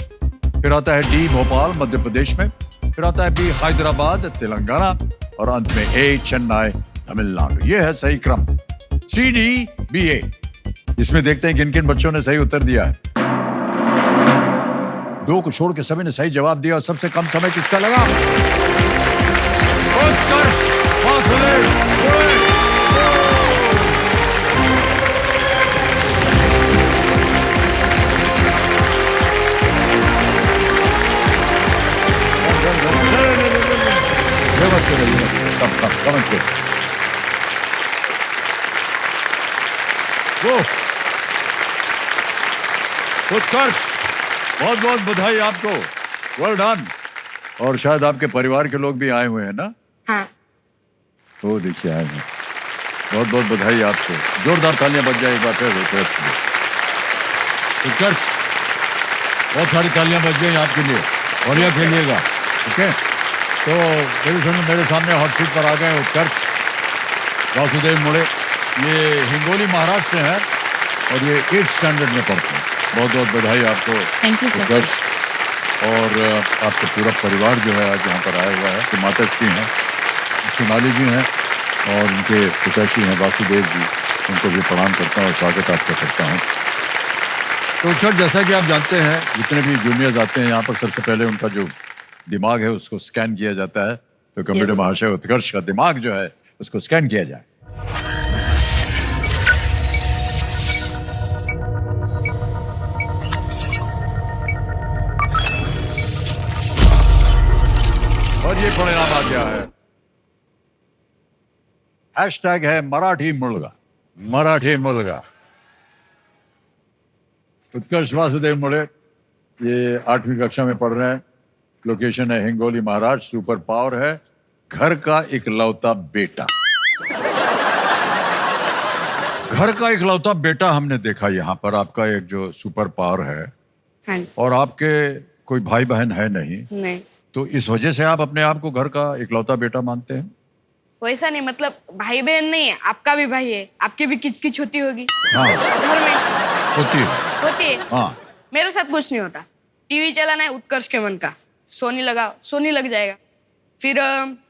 फिर आता है डी भोपाल मध्य प्रदेश में, फिर आता है बी हैदराबाद तेलंगाना और अंत में ए चेन्नई तमिलनाडु। ये है सही क्रम सी डी बी ए। इसमें देखते हैं किन किन बच्चों ने सही उत्तर दिया है। 2 को छोड़ के सभी ने सही जवाब दिया और सबसे कम समय किसका लगा? उत्कर्ष वासुदेव। उत्कर्ष बहुत बहुत बधाई आपको, वेल डन। और शायद आपके परिवार के लोग भी आए हुए हैं ना? हाँ। वो देखिए आए हैं, बहुत बहुत बधाई आपको। जोरदार तालियां बज जाए एक बार फिर उत्कर्ष, बहुत सारी तालियां बज गई आपके लिए, बढ़िया खेलिएगा, ठीक है। तो मेरे सामने हॉट सीट पर आ गए उत्कर्ष वासुदेव मुड़े। ये हिंगोली महाराष्ट्र से हैं और ये 8th स्टैंडर्ड में पढ़ते हैं। बहुत बहुत बधाई आपको उत्कर्ष। और आपका पूरा परिवार जो है आज यहाँ पर आया हुआ है। तो माता श्री हैं, सोनाली जी हैं और उनके पिताश्री हैं वासुदेव जी, उनको भी प्रणाम करता हूँ और स्वागत आपका करता हूँ। तो सर जैसा कि आप जानते हैं जितने भी जूनियर्स आते हैं यहाँ पर सबसे पहले उनका जो दिमाग है उसको स्कैन किया जाता है। तो कंप्यूटर महाशय उत्कर्ष का दिमाग जो है उसको स्कैन किया जाए। और ये परिणाम आ गया है। हैशटैग है मराठी मुलगा, मराठी मुलगा। उत्कर्ष वासुदेव मुड़े ये 8वीं कक्षा में पढ़ रहे हैं। लोकेशन है हिंगोली महाराष्ट्र। सुपर पावर है घर का इकलौता बेटा। घर का इकलौता बेटा हमने देखा यहाँ पर आपका एक जो सुपर पावर है। हाँ। और आपके कोई भाई बहन है नहीं? नहीं। तो इस वजह से आप अपने आप को घर का इकलौता बेटा मानते हैं? वैसा नहीं, मतलब भाई बहन नहीं है, आपका भी भाई है, आपकी भी किचकिच होती होगी। हाँ। घर में होती है। हाँ। मेरे साथ कुछ नहीं होता। टीवी चलाना है उत्कर्ष के मन का, सोनी लगाओ, सोनी लग जाएगा। फिर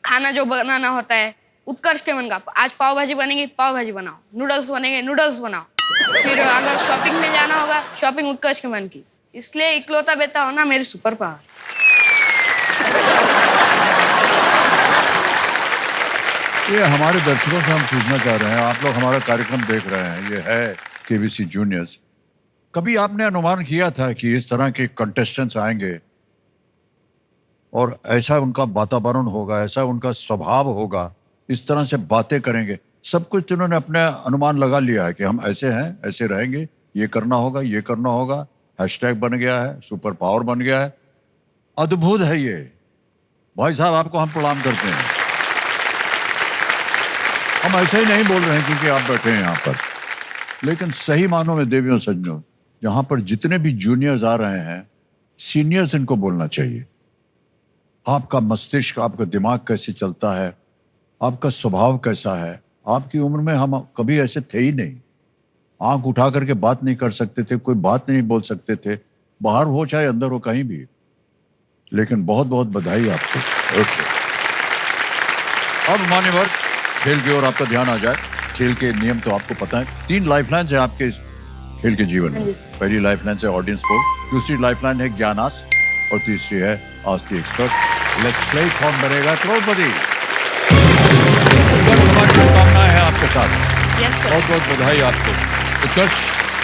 खाना जो बनाना होता है उत्कर्ष के मन का, आज पाव भाजी बनेगी पाव भाजी बनाओ, नूडल्स बनेंगे नूडल्स बनाओ। फिर अगर शॉपिंग में जाना होगा शॉपिंग उत्कर्ष के मन की। इसलिए इकलौता बेटा होना मेरी सुपर पावर। ये हमारे दर्शकों से हम पूछना चाह रहे हैं, आप लोग हमारा कार्यक्रम देख रहे हैं, ये है केबीसी जूनियर्स। कभी आपने अनुमान किया था कि इस तरह के कंटेस्टेंट्स आएंगे और ऐसा उनका वातावरण होगा, ऐसा उनका स्वभाव होगा, इस तरह से बातें करेंगे? सब कुछ उन्होंने अपने अनुमान लगा लिया है कि हम ऐसे हैं, ऐसे रहेंगे, ये करना होगा, ये करना होगा। हैशटैग बन गया है, सुपर पावर बन गया है। अद्भुत है ये भाई साहब, आपको हम प्रणाम करते हैं। हम ऐसे ही नहीं बोल रहे हैं क्योंकि आप बैठे हैं यहाँ पर, लेकिन सही मानों में देवियों सज्जनों, यहाँ पर जितने भी जूनियर्स आ रहे हैं, सीनियर्स इनको बोलना चाहिए। आपका मस्तिष्क, आपका दिमाग कैसे चलता है, आपका स्वभाव कैसा है। आपकी उम्र में हम कभी ऐसे थे ही नहीं। आंख उठा करके बात नहीं कर सकते थे, कोई बात नहीं बोल सकते थे, बाहर हो चाहे अंदर हो कहीं भी। लेकिन बहुत बहुत बधाई आपको। ओके, अब मान्यवर खेल की ओर आपका ध्यान आ जाए। खेल के नियम तो आपको पता है। 3 लाइफलाइन्स है आपके इस खेल के जीवन में। पहली लाइफलाइन है ऑडियंस पोल, दूसरी लाइफलाइन है ज्ञानास और तीसरी है ask the expert. Let's play, Kaun Banega करोड़पति। हमारी शुभकामनाएं हैं आपके साथ। बहुत बहुत बधाई आपको। उत्कर्ष,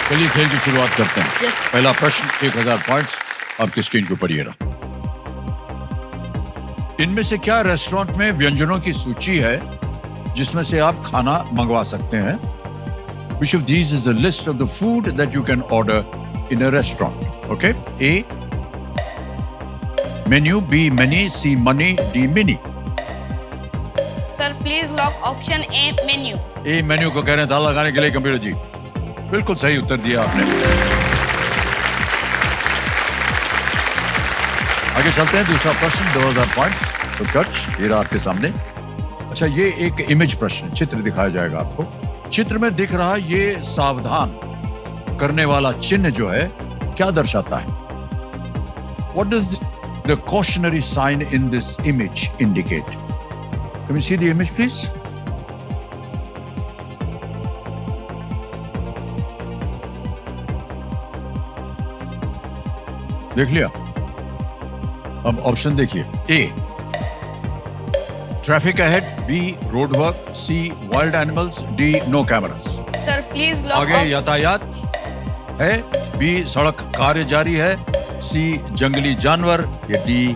चलिए खेल की शुरुआत करते हैं। पहला प्रश्न 1000 पॉइंट्स आपकी स्क्रीन के ऊपर ये रहा। इनमें से क्या रेस्टोरेंट में व्यंजनों की सूची है जिसमें से आप खाना मंगवा सकते हैं? Which of these is a list of the food that you can order in a restaurant? Okay? A, menu, B, many, C, money, D, mini. Sir please lock option A, menu. A menu को कह रहे हैं ताला लगाने के लिए computer जी। बिल्कुल सही उत्तर दिया आपने। आगे चलते हैं, दूसरा प्रश्न 2000 पॉइंट्स। उत्कर्ष, ये रहा आपके सामने। अच्छा, ये एक इमेज प्रश्न, चित्र दिखाया जाएगा आपको। चित्र में दिख रहा ये सावधान करने वाला चिन्ह जो है क्या दर्शाता है? What does the cautionary sign in this image indicate? Can we see the image, please? देख लिया? अब ऑप्शन देखिए। A, traffic ahead, B, road work, C, wild animals, D, no cameras. Sir please lock आगे यातायात है, B, सड़क कार्य जारी है, सी, जंगली जानवर, या डी,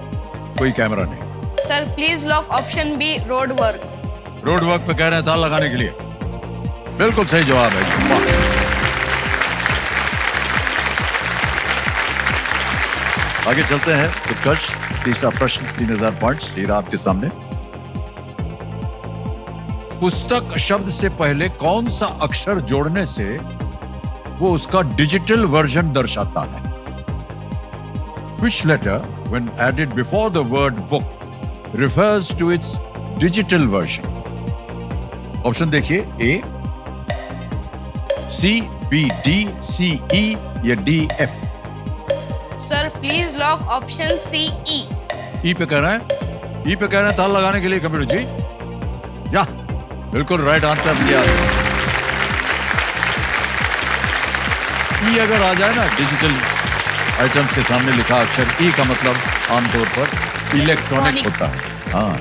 कोई कैमरा नहीं। Sir please lock option B, road work. Road work पे कह रहे हैं ताला लगाने के लिए। बिल्कुल सही जवाब है। वाह। आगे चलते हैं। उत्कर्ष, तीसरा प्रश्न, 3000 पॉइंट्स हीरा आपके सामने। पुस्तक शब्द से पहले कौन सा अक्षर जोड़ने से वो उसका डिजिटल वर्जन दर्शाता है? Which letter, when added before the word book, refers to its digital version? Option देखिए। A, C, B, D, C, E, या D, F. Sir please lock option C, E. E पे कह रहे हैं, ई पे कह रहे हैं ताला लगाने के लिए कंप्यूटर जी। या बिल्कुल राइट आंसर दिया। ई अगर आ जाए ना डिजिटल आइटम्स के सामने लिखा अक्षर ई का मतलब आमतौर पर इलेक्ट्रॉनिक होता है। हाँ,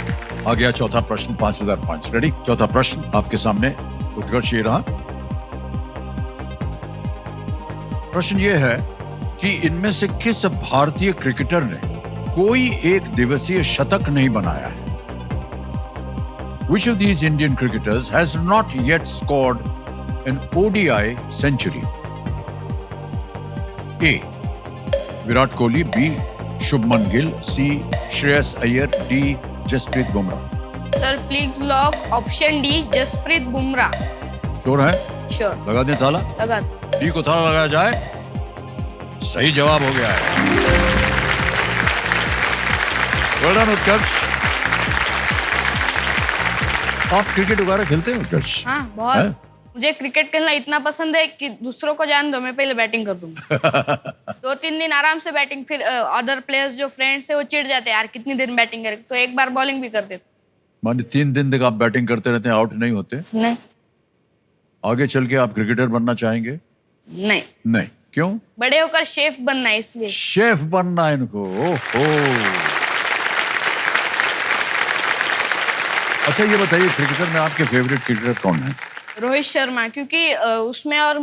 आ गया चौथा प्रश्न, 5000 पॉइंट्स। रेडी? चौथा प्रश्न आपके सामने। उत्कर्ष ये रहा। प्रश्न ये है कि इनमें से किस भारतीय क्रिकेटर ने कोई एक दिवसीय शतक नहीं बनाया है? Which of these Indian cricketers has not yet scored an ODI century? A, Virat Kohli, B, Shubman Gill, C, Shreyas Iyer, D, Jasprit Bumrah. Sir please lock option D, Jasprit Bumrah. Sure है? श्योर। लगा दें ताला? लगा। डी को ताला लगाया जाए? सही जवाब हो गया है। Well done, उत्कर्ष। आप क्रिकेट वगैरह खेलते हैं उत्कर्ष? हाँ बहुत। मुझे क्रिकेट खेलना इतना पसंद है कि दूसरों को जान दो, मैं पहले बैटिंग कर दूंगा। 2-3 दिन आराम से बैटिंग, फिर अदर प्लेयर्स जो फ्रेंड्स है वो चिढ़ जाते हैं, यार कितनी देर बैटिंग करें, तो एक बार बॉलिंग भी कर देते। माने 3 दिन तक आप बैटिंग करते रहते हैं, आउट नहीं होते? नहीं। आगे चल के आप क्रिकेटर बनना चाहेंगे? नहीं। नहीं, क्यों? बड़े होकर शेफ बनना है इसलिए। शेफ बनना है इनको। ओहो। अच्छा ये बताइए, क्रिकेटर में आपके फेवरेट क्रिकेटर कौन है? रोहित शर्मा, क्योंकि उसमें और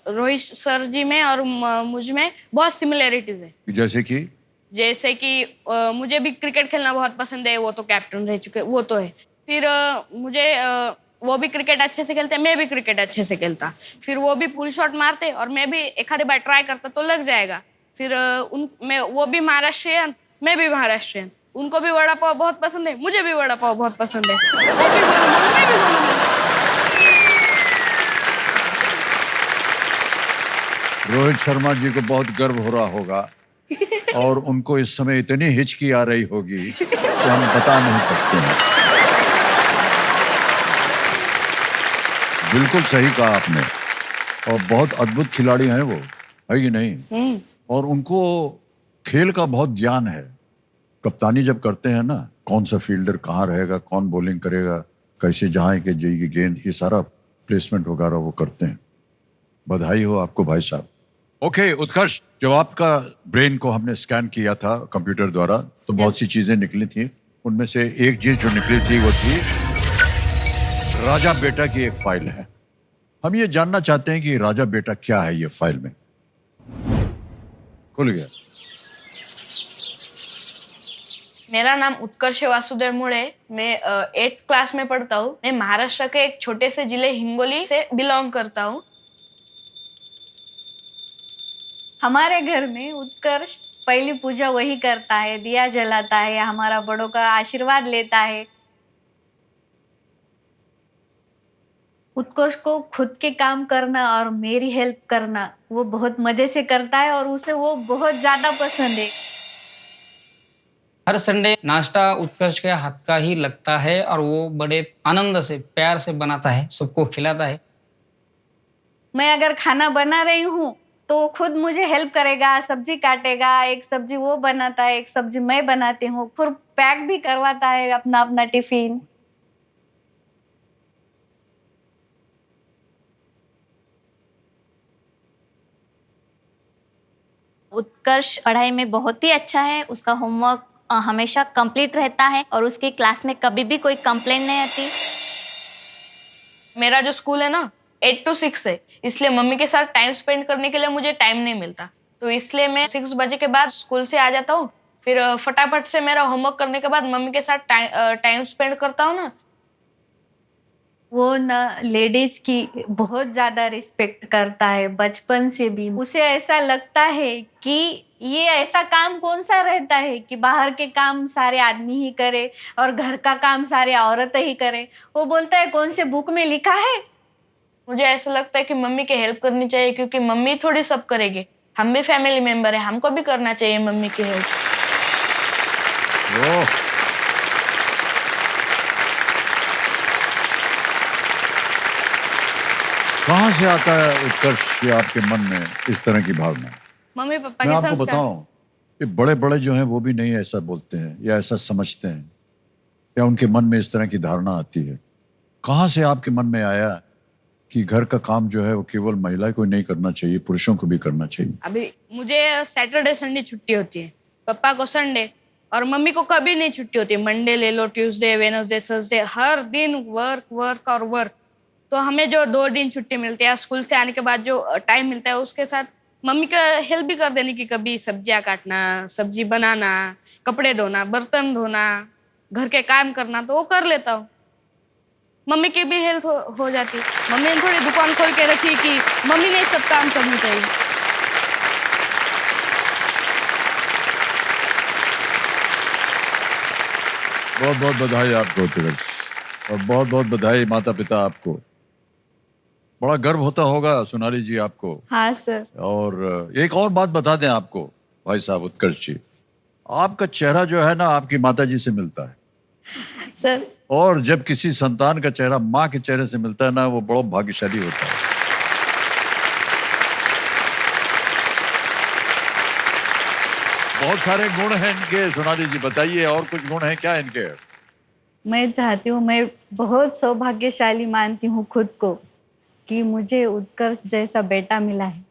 रोहित सर जी में और मुझ में बहुत सिमिलैरिटीज है। जैसे कि मुझे भी क्रिकेट खेलना बहुत पसंद है, वो तो कैप्टन रह चुके, वो तो है। फिर मुझे वो भी क्रिकेट अच्छे से खेलते हैं, मैं भी क्रिकेट अच्छे से खेलता। फिर वो भी पुल शॉट मारते और मैं भी एक आधी बार ट्राई करता तो लग जाएगा। फिर वो भी महाराष्ट्रियन, मैं भी महाराष्ट्रियन। उनको भी वड़ा पाव बहुत पसंद है, मुझे भी वड़ा पाव बहुत पसंद है। वो भी गोलूं, मैं भी गोलूं। रोहित शर्मा जी को बहुत गर्व हो रहा होगा और उनको इस समय इतनी हिचकी आ रही होगी कि हम बता नहीं सकते हैं। बिल्कुल सही कहा आपने, और बहुत अद्भुत खिलाड़ी हैं वो, है कि नहीं? और उनको खेल का बहुत ज्ञान है। कप्तानी जब करते हैं ना, कौन सा फील्डर कहाँ रहेगा, कौन बॉलिंग करेगा, कैसे जहाँ के जाएगी गेंद, ये सारा प्लेसमेंट वगैरह वो करते हैं। बधाई हो आपको भाई साहब। ओके उत्कर्ष, जब आपका ब्रेन को हमने स्कैन किया था कंप्यूटर द्वारा तो बहुत सी चीजें निकली थी। उनमें से एक चीज जो निकली थी वो थी राजा बेटा की एक फाइल है। हम ये जानना चाहते हैं कि राजा बेटा क्या है ये फाइल में। खुल गया। मेरा नाम उत्कर्ष वासुदेव मुड़े, मैं 8th क्लास में पढ़ता हूँ। मैं महाराष्ट्र के एक छोटे से जिले हिंगोली से बिलोंग करता हूँ। हमारे घर में उत्कर्ष पहली पूजा वही करता है, दिया जलाता है, हमारा बड़ों का आशीर्वाद लेता है। उत्कर्ष को खुद के काम करना और मेरी हेल्प करना वो बहुत मजे से करता है और उसे वो बहुत ज्यादा पसंद है। हर संडे नाश्ता उत्कर्ष के हाथ का ही लगता है और वो बड़े आनंद से प्यार से बनाता है, सबको खिलाता है। मैं अगर खाना बना रही हूँ तो वो खुद मुझे हेल्प करेगा, सब्जी काटेगा, एक सब्जी वो बनाता है, एक सब्जी मैं बनाती हूँ, फिर पैक भी करवाता है अपना अपना टिफिन। उत्कर्ष पढ़ाई में बहुत ही अच्छा है, उसका होमवर्क हमेशा कंप्लीट रहता है और उसकी क्लास में कभी भी कोई कंप्लेंट नहीं आती। मेरा जो स्कूल है ना 8 to 6 है, इसलिए मम्मी के साथ टाइम स्पेंड करने के लिए मुझे टाइम नहीं मिलता, तो इसलिए मैं 6 बजे के बाद स्कूल से आ जाता हूँ, फिर फटाफट से मेरा होमवर्क करने के बाद मम्मी के साथ टाइम स्पेंड करता हूँ ना। वो ना लेडीज की बहुत ज्यादा रिस्पेक्ट करता है बचपन से भी। उसे ऐसा लगता है कि ये ऐसा काम कौन सा रहता है कि बाहर के काम सारे आदमी ही करे और घर का काम सारे औरत ही करे। वो बोलता है कौन से बुक में लिखा है। मुझे ऐसा लगता है कि मम्मी की हेल्प करनी चाहिए, क्योंकि मम्मी थोड़ी सब करेगी, हम भी फैमिली मेंबर है, हमको भी करना चाहिए मम्मी की हेल्प। कहाँ से आता है उत्कर्ष ये आपके मन में इस तरह की भावना? मम्मी पापा मैं के आपको संस्कार। बताऊं कि बड़े बड़े जो हैं वो भी नहीं ऐसा बोलते हैं या ऐसा समझते हैं या उनके मन में इस तरह की धारणा आती है। कहाँ से आपके मन में आया कि घर का काम जो है वो केवल महिला को नहीं करना चाहिए, पुरुषों को भी करना चाहिए? अभी मुझे सैटरडे संडे छुट्टी होती है, पापा को संडे, और मम्मी को कभी नहीं छुट्टी होती। मंडे ले लो, ट्यूसडे, वेडनेसडे, थर्सडे, हर दिन वर्क वर्क और वर्क। तो हमें जो 2 दिन छुट्टी मिलती है, स्कूल से आने के बाद जो टाइम मिलता है उसके साथ मम्मी का हेल्प भी कर देने की, कभी सब्जियां काटना, सब्जी बनाना, कपड़े धोना, बर्तन धोना, घर के काम करना, तो वो कर लेता हूँ। मम्मी की भी हेल्प हो जाती। मम्मी ने थोड़ी दुकान खोल के रखी कि मम्मी ने सब काम करनी चाहिए। बहुत बहुत बधाई आपको उत्कर्ष, और बहुत बहुत बधाई माता पिता आपको। बड़ा गर्व होता होगा सोनाली जी आपको। हाँ सर। और एक और बात बता दें आपको भाई साहब उत्कर्ष जी, आपका चेहरा जो है ना आपकी माता जी से मिलता है सर। और जब किसी संतान का चेहरा माँ के चेहरे से मिलता है ना, वो बड़ा भाग्यशाली होता है। बहुत सारे गुण हैं इनके, सोनाली जी बताइए और कुछ गुण हैं क्या इनके? मैं चाहती हूँ, मैं बहुत सौभाग्यशाली मानती हूँ खुद को कि मुझे उत्कर्ष जैसा बेटा मिला है।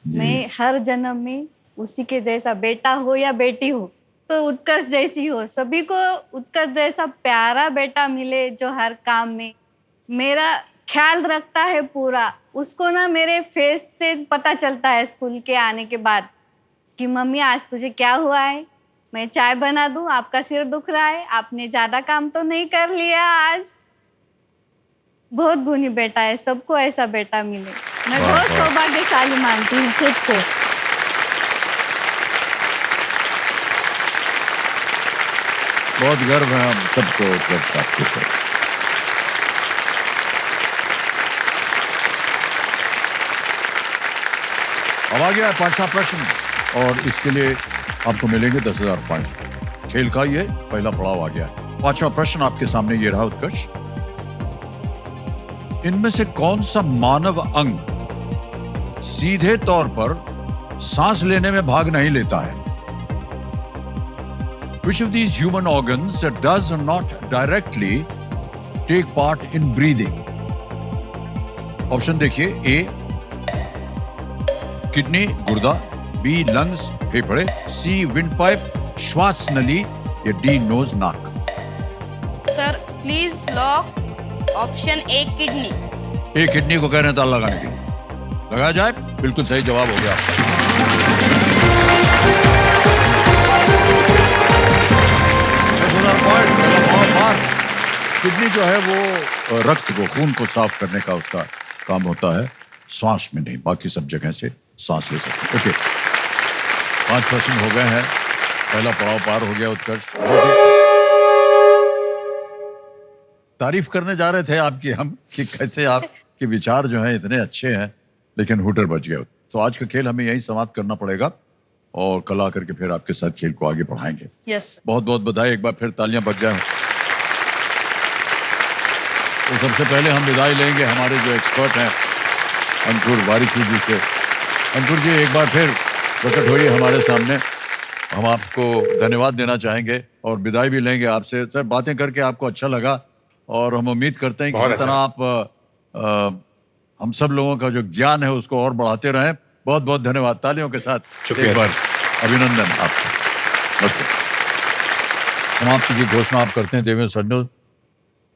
मैं हर जन्म में उसी के जैसा बेटा हो या बेटी हो तो उत्कर्ष जैसी हो। सभी को उत्कर्ष जैसा प्यारा बेटा मिले जो हर काम में मेरा ख्याल रखता है पूरा। उसको ना मेरे फेस से पता चलता है स्कूल के आने के बाद कि मम्मी आज तुझे क्या हुआ है, मैं चाय बना दूं, आपका सिर दुख रहा है, आपने ज्यादा काम तो नहीं कर लिया आज। बहुत गुणी बेटा है, सबको ऐसा बेटा मिले। मैं बहुत सौभाग्यशाली मानती हूँ खुद को। बहुत गर्व है हम सबको उत्कर्ष आपके साथ। अब आ गया 5वां प्रश्न और इसके लिए आपको मिलेंगे 10,000 पॉइंट। खेल का ये पहला पड़ाव आ गया। 5वां प्रश्न आपके सामने ये रहा उत्कर्ष, इनमें से कौन सा मानव अंग सीधे तौर पर सांस लेने में भाग नहीं लेता है? Which of these human organs does not directly take part in breathing? Option देखिए, ए किडनी गुर्दा, बी लंग्स फेफड़े, सी विंड पाइप श्वास नली, या डी नोज नाक। Sir please lock option A kidney. A kidney को कह रहे हैं ताला लगाने के लिए, लगाया जाए? बिल्कुल सही जवाब हो गया। किडनी जो है वो रक्त को, खून को साफ करने का उसका काम होता है, सांस में नहीं, बाकी सब जगह से सांस ले सकते हैं। ओके, 5 प्रश्न हो गए हैं, पहला पड़ाव पार हो गया उत्कर्ष। तारीफ करने जा रहे थे आपकी हम कि कैसे आपके विचार जो हैं इतने अच्छे हैं, लेकिन हुटर बच गया। तो आज का खेल हमें यही समाप्त करना पड़ेगा और कल आकर के फिर आपके साथ खेल को आगे बढ़ाएंगे। यस। बहुत बहुत बधाई, एक बार फिर तालियां बज जाए। तो सबसे पहले हम विदाई लेंगे हमारे जो एक्सपर्ट हैं अंकुर वारिकी जी से। अंकुर जी एक बार फिर प्रकट होइए हमारे सामने। हम आपको धन्यवाद देना चाहेंगे और विदाई भी लेंगे आपसे। सर बातें करके आपको अच्छा लगा और हम उम्मीद करते हैं कि इसी तरह आप हम सब लोगों का जो ज्ञान है उसको और बढ़ाते रहें। बहुत बहुत धन्यवाद। तालियों के साथ एक बार अभिनंदन आपको। समाप्ति की घोषणा आप करते हैं देवेंद्र सन्नू।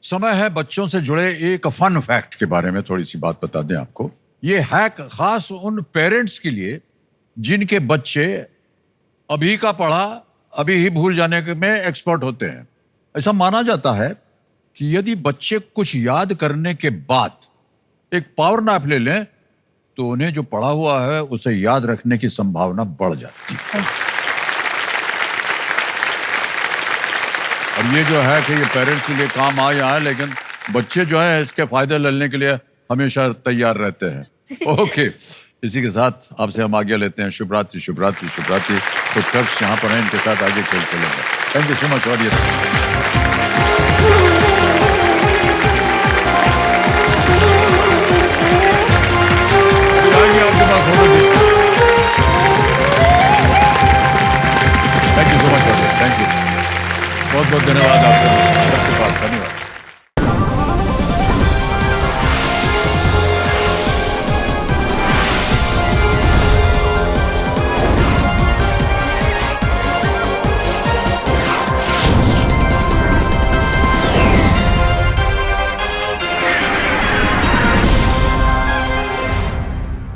समय है बच्चों से जुड़े एक फन फैक्ट के बारे में थोड़ी सी बात बता दें आपको। ये हैक खास उन पेरेंट्स के लिए जिनके बच्चे अभी का पढ़ा अभी ही भूल जाने में एक्सपर्ट होते हैं। ऐसा माना जाता है कि यदि बच्चे कुछ याद करने के बाद एक पावर नैप ले लें तो उन्हें जो पढ़ा हुआ है उसे याद रखने की संभावना बढ़ जाती है। अब ये जो है कि ये पेरेंट्स के लिए काम आया है, लेकिन बच्चे जो है इसके फायदे लेने के लिए हमेशा तैयार रहते हैं। ओके, इसी के साथ आपसे हम आगे लेते हैं। शुभ रात्रि, शुभ रात्रि, शुभ रात्रि। उत्कर्ष यहाँ पर हैं, इनके साथ आगे खेल खेलेंगे। Thank you so much. और thank you so much. Thank you, बहुत बहुत धन्यवाद आपका।